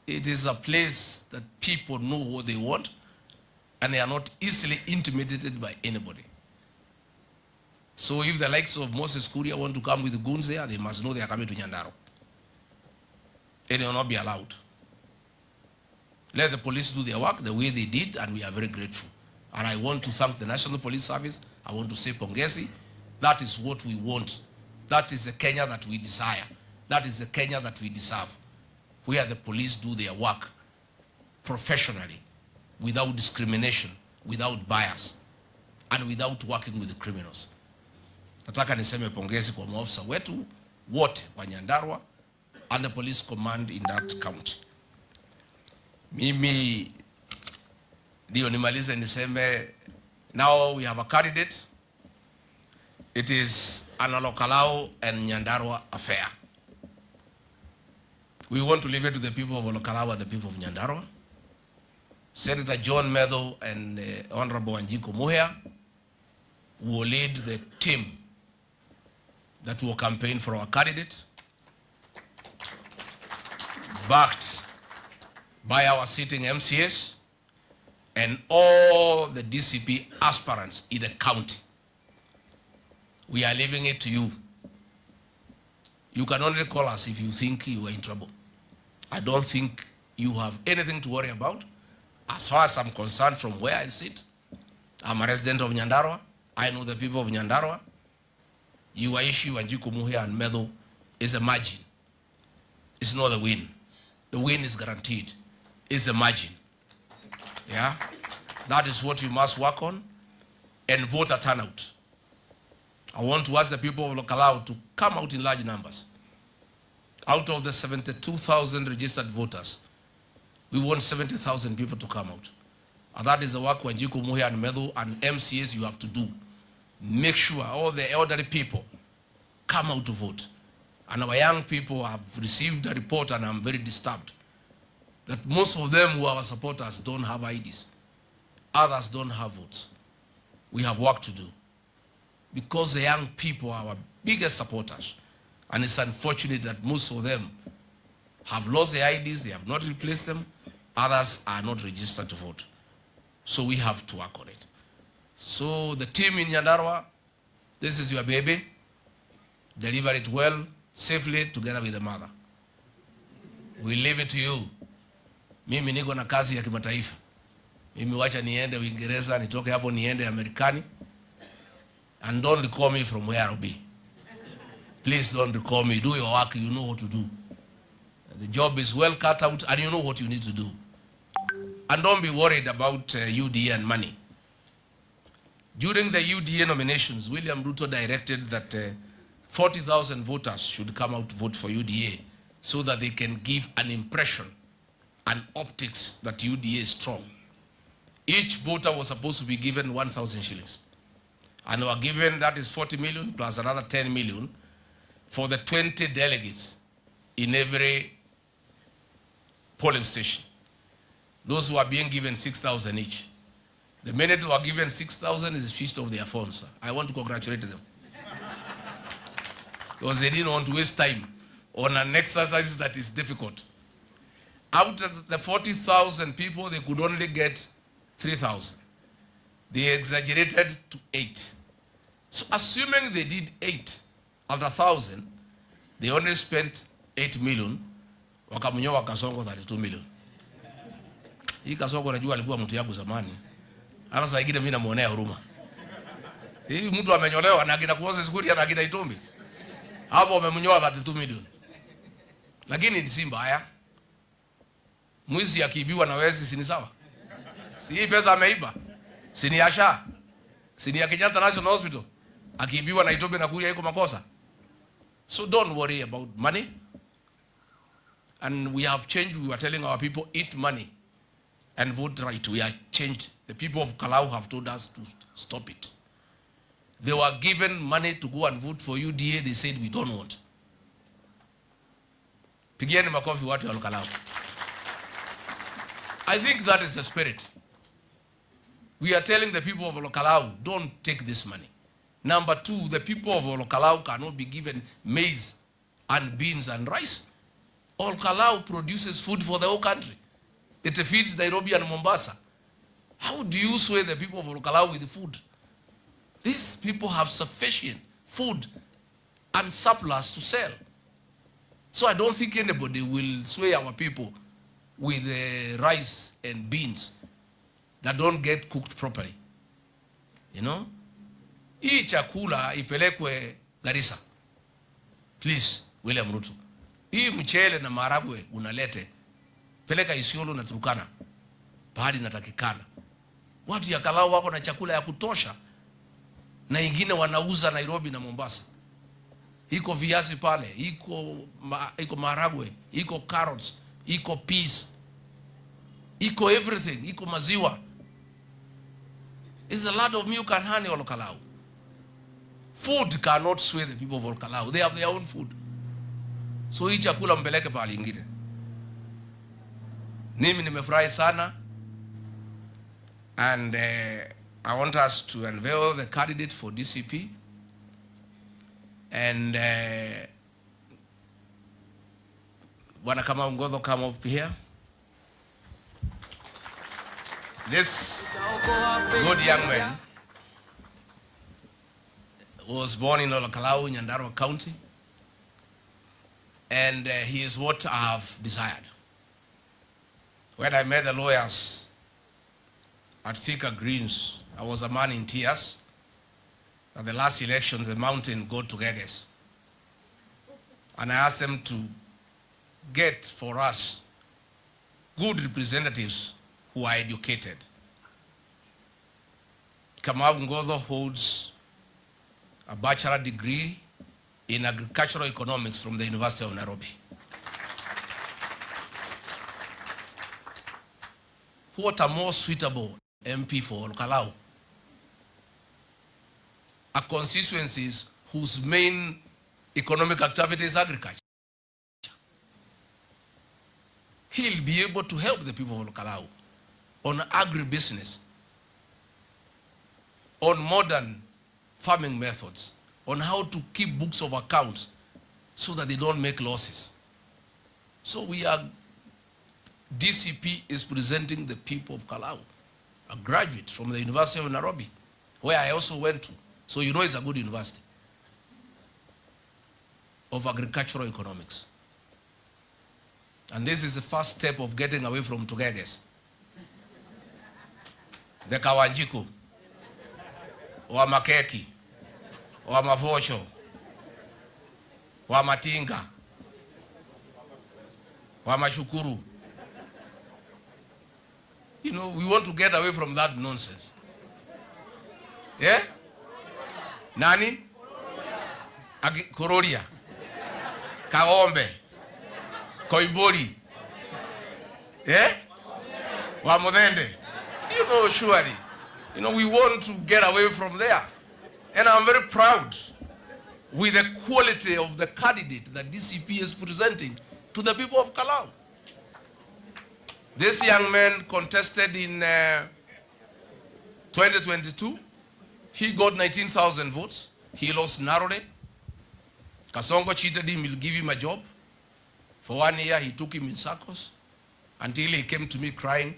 It is a place that people know what they want and they are not easily intimidated by anybody. So if the likes of Moses Kuria want to come with the goons there, they must know they are coming to Nyandarua. It will not be allowed. Let the police do their work the way they did, and we are very grateful. And I want to thank the National Police Service. I want to say Pongezi. That is what we want. That is the Kenya that we desire. That is the Kenya that we deserve, where the police do their work professionally, without discrimination, without bias, and without working with the criminals. Nataka niseme pongezi kwa maafisa wetu wote wa Nyandarua and the police command in that county. Mimi ndio nimalize niseme, now we have a candidate. It is an Olokalao and Nyandarua affair. We want to leave it to the people of Olokalao and the people of Nyandarua. Senator John Medho and Honorable Anjiko Muhea will lead the team that will campaign for our candidate, backed by our sitting MCS and all the DCP aspirants in the county. We are leaving it to you. You can only call us if you think you are in trouble. I don't think you have anything to worry about. As far as I'm concerned, from where I sit, I'm a resident of Nyandarua. I know the people of Nyandarua. Your issue, Anjiko Muhea and Medho, is a margin. It's not a win. The win is guaranteed. It's a margin. Yeah? That is what you must work on. And voter turnout. I want to ask the people of Lokalau to come out in large numbers. Out of the 72,000 registered voters, we want 70,000 people to come out. And that is the work Wanjiku Muhea and Medho and MCS you have to do. Make sure all the elderly people come out to vote. And our young people have received a report, and I'm very disturbed, that most of them who are our supporters don't have IDs. Others don't have votes. We have work to do. Because the young people are our biggest supporters. And it's unfortunate that most of them have lost their IDs, they have not replaced them. Others are not registered to vote. So we have to work on it. So the team in Nyandarua, this is your baby. Deliver it well, safely, together with the mother. We leave it to you. Mimi niko na kazi ya kimataifa. Mimi wacha niende Uingereza, nitoke hapo niende Amerikani. And don't recall me from where I'll be. Please don't recall me. Do your work, you know what to do. The job is well cut out and you know what you need to do. And don't be worried about UDA and money. During the UDA nominations, William Ruto directed that 40,000 voters should come out to vote for UDA so that they can give an impression and optics that UDA is strong. Each voter was supposed to be given 1,000 shillings. And were given, that is 40 million plus another 10 million for the 20 delegates in every polling station. Those who are being given 6,000 each. The minute who are given 6,000 is switched off their phones. I want to congratulate them. Because they didn't want to waste time on an exercise that is difficult. Out of the 40,000 people, they could only get 3,000. They exaggerated to 8. So assuming they did 8 out of 1,000, they only spent 8 million. Wakamunyo wakasongo 32 million. Hii Kasongo najua alikuwa mtu yangu zamani. Hata saa ingine mimi namuonea huruma. Hii mtu amenyolewa na akina kuoza Sikuria na akina Itumbi. Hapo wamemnyoa 32 milioni. Lakini ni si mbaya. Mwizi akiibiwa na wezi si ni sawa? Si hii pesa ameiba. Si ni Asha. Si ni ya Kenyatta National Hospital. Akiibiwa na Itumbi na Kuria iko makosa. So don't worry about money. And we have changed. We were telling our people, eat money and vote right. We have changed. The people of Kalau have told us to stop it. They were given money to go and vote for UDA. They said, we don't want. Pigieni makofi watu wa Kalau. I think that is the spirit. We are telling the people of Kalau, don't take this money. Number two, the people of Kalau cannot be given maize and beans and rice. Kalau produces food for the whole country. It feeds Nairobi and Mombasa. How do you sway the people of Kalau with food? These people have sufficient food and surplus to sell. So I don't think anybody will sway our people with rice and beans that don't get cooked properly. You know? Hii chakula ipelekwe Garissa. Please, William Ruto. Hii mchele na maharagwe unalete. Peleka Isiolo na Turkana. Pahali natakikana. Watu ya Kalau wako na chakula ya kutosha. Na ingine wanauza Nairobi na Mombasa. Iko viazi pale, iko maharagwe, iko carrots, iko peas, iko everything, iko maziwa. It's a lot of milk and honey all Kalau. Food cannot sway the people of Kalau. They have their own food. So hii chakula mpeleke pale ingine. Mimi nimefurahi sana. And I want us to unveil the candidate for DCP. And Bwana Kamau Ngodho, come up here. This good young man was born in Olakalau, Nyandarua County. And he is what I have desired. When I met the lawyers at Thika Greens, I was a man in tears. At the last elections, the mountain got to Geges. And I asked them to get for us good representatives who are educated. Kamau Ngodho holds a bachelor degree in agricultural economics from the University of Nairobi. What a more suitable MP for Kalau? A constituencies whose main economic activity is agriculture. He'll be able to help the people of Kalau on agribusiness, on modern farming methods, on how to keep books of accounts so that they don't make losses. So DCP is presenting the people of Kalau, a graduate from the University of Nairobi, where I also went to. So you know it's a good university of agricultural economics. And this is the first step of getting away from Tugeges. The Kawanjiku, wa Makeki, wa Mavosho, wa Matinga, wa Machukuru. You know, we want to get away from that nonsense. Yeah? Nani? Kororia. Kaombe. Koibori. Yeah? Wamodende. You know, surely. You know, we want to get away from there. And I'm very proud with the quality of the candidate that DCP is presenting to the people of Kalau. This young man contested in 2022. He got 19,000 votes. He lost narrowly. Kasongo cheated him. He'll give him a job. For 1 year, he took him in circles until he came to me crying.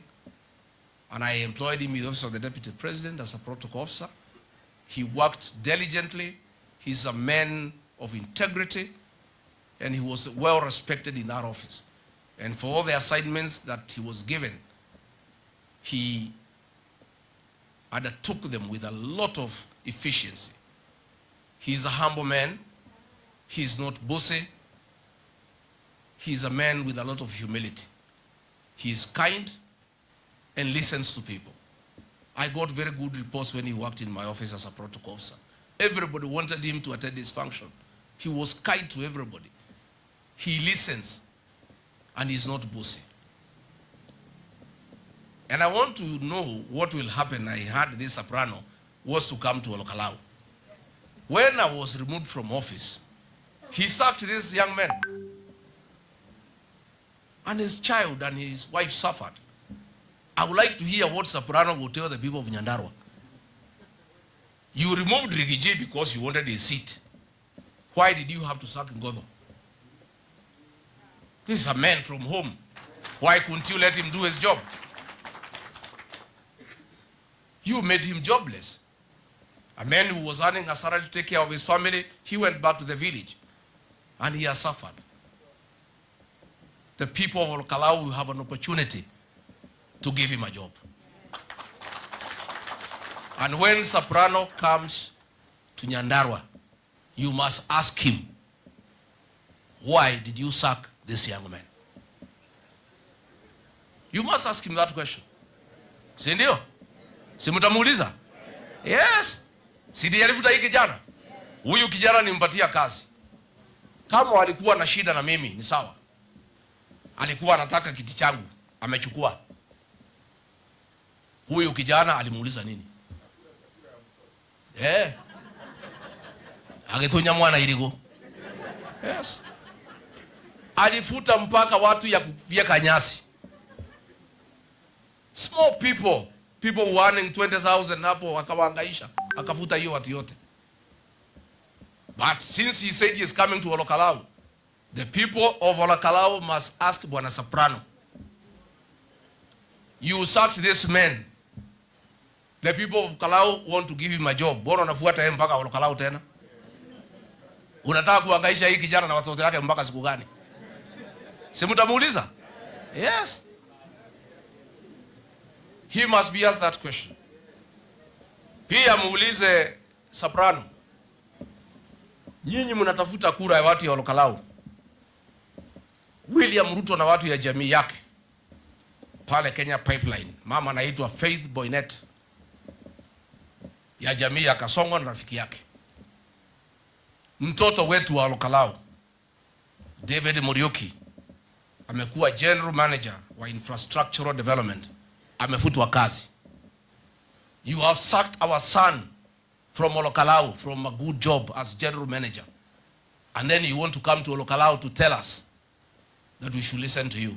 And I employed him in the office of the Deputy President as a protocol officer. He worked diligently. He's a man of integrity. And he was well respected in that office. And for all the assignments that he was given, he undertook them with a lot of efficiency. He's a humble man. He's not bossy. He's a man with a lot of humility. He is kind and listens to people. I got very good reports when he worked in my office as a protocol officer. Everybody wanted him to attend his function. He was kind to everybody. He listens, and he's not bossy. And I want to know what will happen. I heard this soprano was to come to Olokalou. When I was removed from office, he sacked this young man. And his child and his wife suffered. I would like to hear what soprano will tell the people of Nyandarua. You removed Rigiji because you wanted a seat. Why did you have to sack Ngodho? This is a man from home. Why couldn't you let him do his job? You made him jobless. A man who was earning a salary to take care of his family, he went back to the village. And he has suffered. The people of Olokalou will have an opportunity to give him a job. And when soprano comes to Nyandarua, you must ask him, why did you sack this young man? You must ask him that question. Si ndio? Si mtamuuliza? Yes. Si ndiye alifuta hii kijana? Huyu kijana nimpatia kazi. Kama alikuwa na shida na mimi, ni sawa. Alikuwa anataka kiti changu, amechukua. Huyu kijana alimuuliza nini? Agetonya mwana iligo. Yes. Alifuta mpaka watu ya kufieka nyasi. Small people earning 20,000 hapo akawaangaisha, akafuta hiyo watu yote. But since he said he is coming to Olokalou, the people of Olokalou must ask Bwana Soprano, you sacked this man. The people of Olokalou want to give him a job. Bora unafuata yeye mpaka Olokalou tena? Unataka kuhangaisha hii kijana na watoto wake mpaka siku gani? Si mtamuuliza? Yes. He must be asked that question. Pia muulize Soprano, nyinyi mnatafuta kura ya watu ya Olokalou. William Ruto na watu ya jamii yake pale Kenya Pipeline, mama anaitwa Faith Boynet ya jamii ya Kasongo na rafiki yake. Mtoto wetu wa Olokalou David Muriuki amekuwa general manager wa infrastructural development, amefutwa kazi. You have sacked our son from Olokalou from a good job as general manager, and then you want to come to Olokalou to tell us that we should listen to you.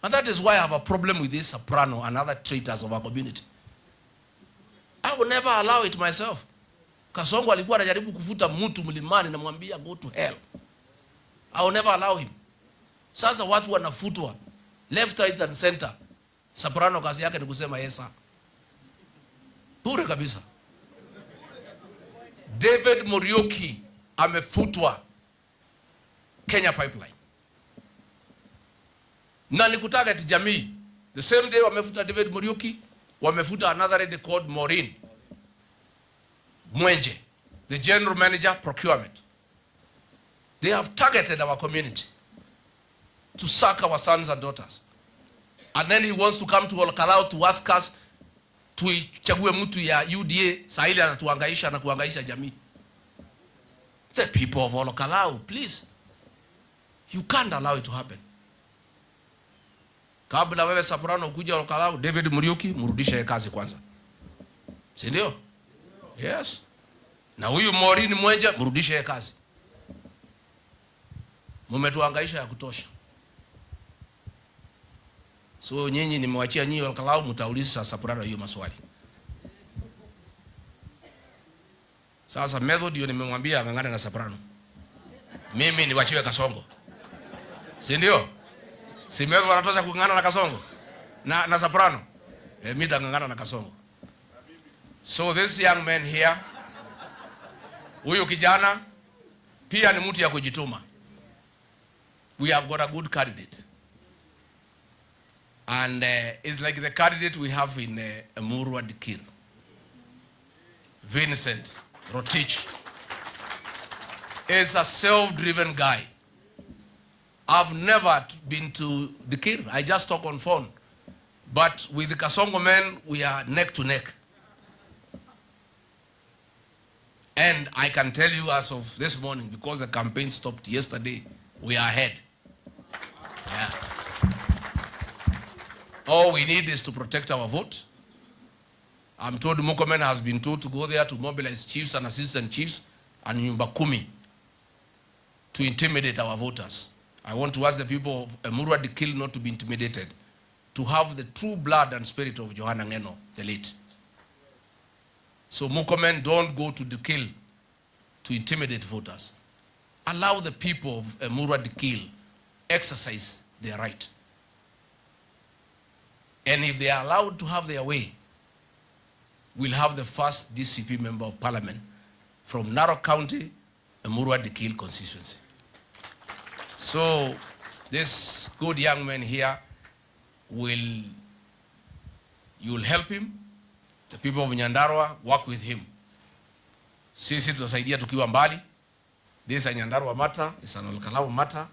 And that is why I have a problem with this soprano and other traitors of our community. I will never allow it myself. Kasongo alikuwa anajaribu kufuta mtu mlimani na mwambia go to hell. I will never allow him. Sasa watu wanafutwa left, right and center. Soprano kazi yake ni kusema yesa. Bure kabisa. David Muriuki amefutwa Kenya Pipeline. Na nikutaka ati jamii. The same day wamefuta David Muriuki, wamefuta another lady called Maureen Mwenje, the general manager procurement. They have targeted our community to sack our sons and daughters. And then he wants to come to Olokalou to ask us tuichague mtu ya UDA sahili anatuhangaisha na kuhangaisha jamii. The people of Olokalou, please. You can't allow it to happen. Kabla wewe soprano kuja Olokalou, David Muriuki mrudishe kazi kwanza. Si ndio? Yes. Na huyu Maureen Mwenje mrudishe kazi. Mmetuhangaisha ya kutosha. So nyinyi nimewachia nyinyi Olokalou mtauliza soprano hiyo maswali. Sasa method hiyo nimemwambia angangane na soprano. Mimi niwachiwe Kasongo. Si ndio? Si method wanatosha kungangana na Kasongo. Na soprano. Mimi nitangangana na Kasongo. So this young man here, huyu kijana pia ni mtu ya kujituma. We have got a good candidate. And it's like the candidate we have in Emurua Dikir, Vincent Rotich. Is a self-driven guy. I've never been to Dikir. I just talk on phone. But with the Kasongo men, we are neck to neck. And I can tell you as of this morning, because the campaign stopped yesterday, we are ahead. Yeah. All we need is to protect our vote. I'm told Mukomen has been told to go there to mobilize chiefs and assistant chiefs and Nyumba Kumi to intimidate our voters. I want to ask the people of Emurua Dikir not to be intimidated, to have the true blood and spirit of Johanna Ngeno, the late. So Mukomen, don't go to Dikir to intimidate voters. Allow the people of Emurua Dikir exercise their right. And if they are allowed to have their way, we'll have the first DCP member of parliament from Narok County, Emurua Dikir constituency. So this good young man here you'll help him. The people of Nyandarua work with him. Sisi tutasaidia tukiwa mbali. This is a Nyandarua matter, it's an Olkalau matter.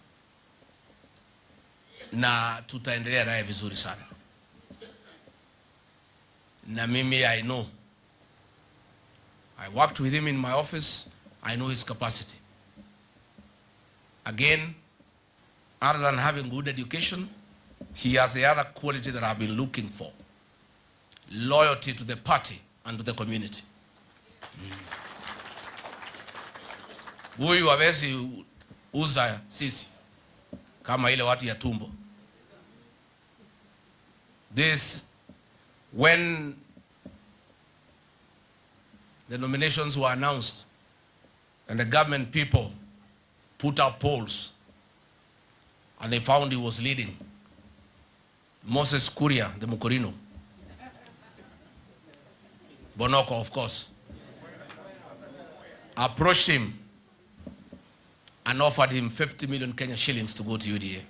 Na tutaendelea naye vizuri sana. Na mimi I know. I worked with him in my office. I know his capacity. Again, other than having good education, he has the other quality that I've been looking for. Loyalty to the party and to the community. Huyu hawezi uza sisi kama ile watu ya tumbo. When the nominations were announced and the government people put up polls and they found he was leading, Moses Kuria, the Mukorino, Bonoko, of course, approached him and offered him 50 million Kenya shillings to go to UDA.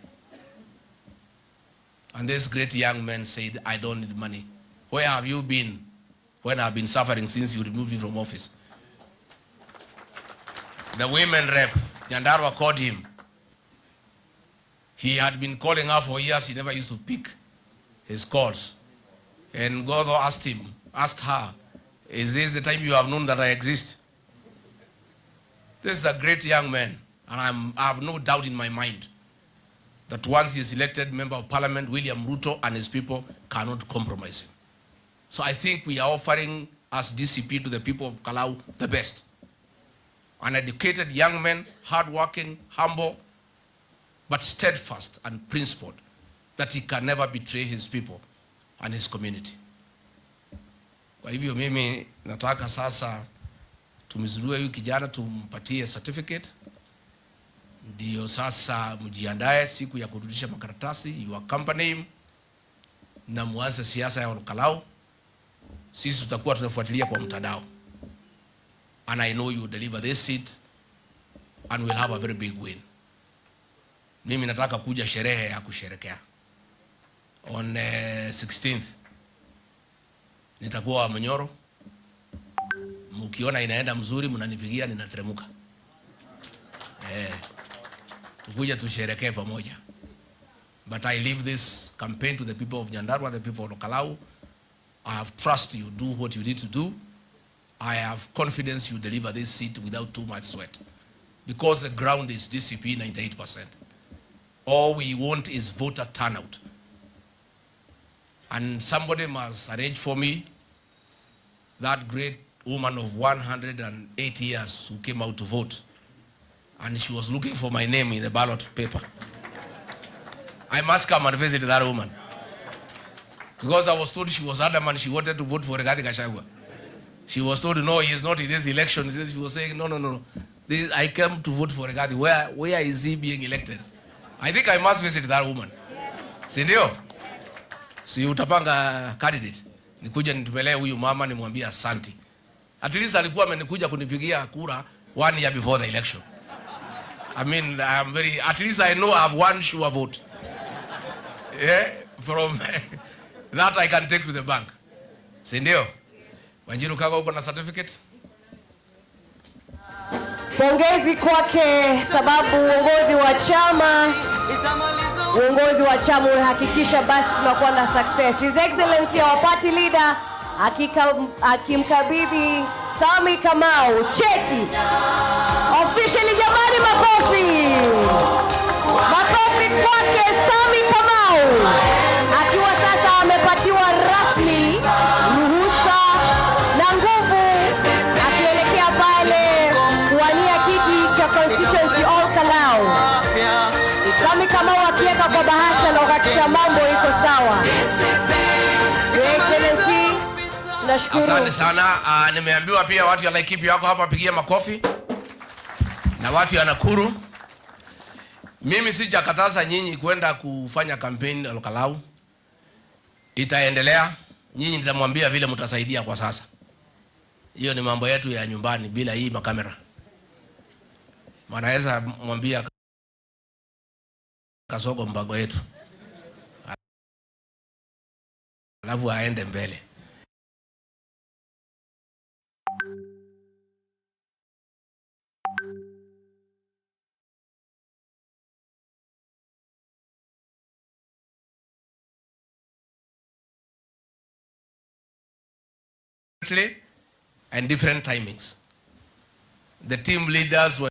And this great young man said, I don't need money. Where have you been when I've been suffering since you removed me from office? The women rep, Nyandarua, called him. He had been calling her for years. He never used to pick his calls. And Godho asked her, is this the time you have known that I exist? This is a great young man. And I have no doubt in my mind that once he is elected member of parliament, William Ruto and his people cannot compromise him. So I think we are offering as DCP to the people of Kalau the best. An educated young man, hardworking, humble, but steadfast and principled, that he can never betray his people and his community. Kwa hivyo mimi nataka sasa tumzurue huyu kijana tumpatie certificate. Ndio sasa mjiandae siku ya kurudisha makaratasi, you accompany him na muanze siasa ya Olkalau. Sisi tutakuwa tunafuatilia kwa mtandao. And I know you will deliver this seat and we'll have a very big win. Mimi nataka kuja sherehe ya kusherekea. On 16th nitakuwa Mnyoro. Mkiona inaenda mzuri mnanipigia, ninateremuka. Tukuja tusherekee pamoja. But I leave this campaign to the people of Nyandarua, the people of Kalau. I have trust you do what you need to do. I have confidence you deliver this seat without too much sweat. Because the ground is DCP 98%. All we want is voter turnout. And somebody must arrange for me that great woman of 108 years who came out to vote. And she was looking for my name in the ballot paper. I must come and visit that woman. Because I was told she was adamant she wanted to vote for Gachagua. She was told, no, he is not in this election. She was saying, no. I came to vote for Rigathi. Where is he being elected? I think I must visit that woman. Si ndio? Si utapanga candidate. Nikuja nitupelee huyu mama nimwambie asante. At least alikuwa amenikuja kunipigia kura 1 year before the election. I mean, at least I know I have one sure vote. Yeah? from that I can take to the bank. Si ndio? Wanjiru Kaga uko na certificate? Pongezi kwake sababu uongozi wa chama unahakikisha basi tunakuwa na success. His Excellency our party leader akimkabidhi Sami Kamau cheti. Officially jamani, makofi. Makofi kwake Sami Kamau. Akiwa sasa amepatiwa rasmi ruhusa na nguvu akielekea pale kuwania kiti cha constituency all Kalau. Sami Kamau akiweka kwa bahasha na wakati mambo iko sawa. Excellency, tunashukuru. Asante sana. Nimeambiwa pia watu ya Laikipia wako hapa, pigia makofi. Na watu ya Nakuru. Mimi sijakataza nyinyi kwenda kufanya campaign Kalau. Itaendelea. Nyinyi nitamwambia vile mtasaidia kwa sasa. Hiyo ni mambo yetu ya nyumbani bila hii makamera. Manaweza mwambia Kasogo mbago yetu. Alafu aende mbele. And different timings. The team leaders were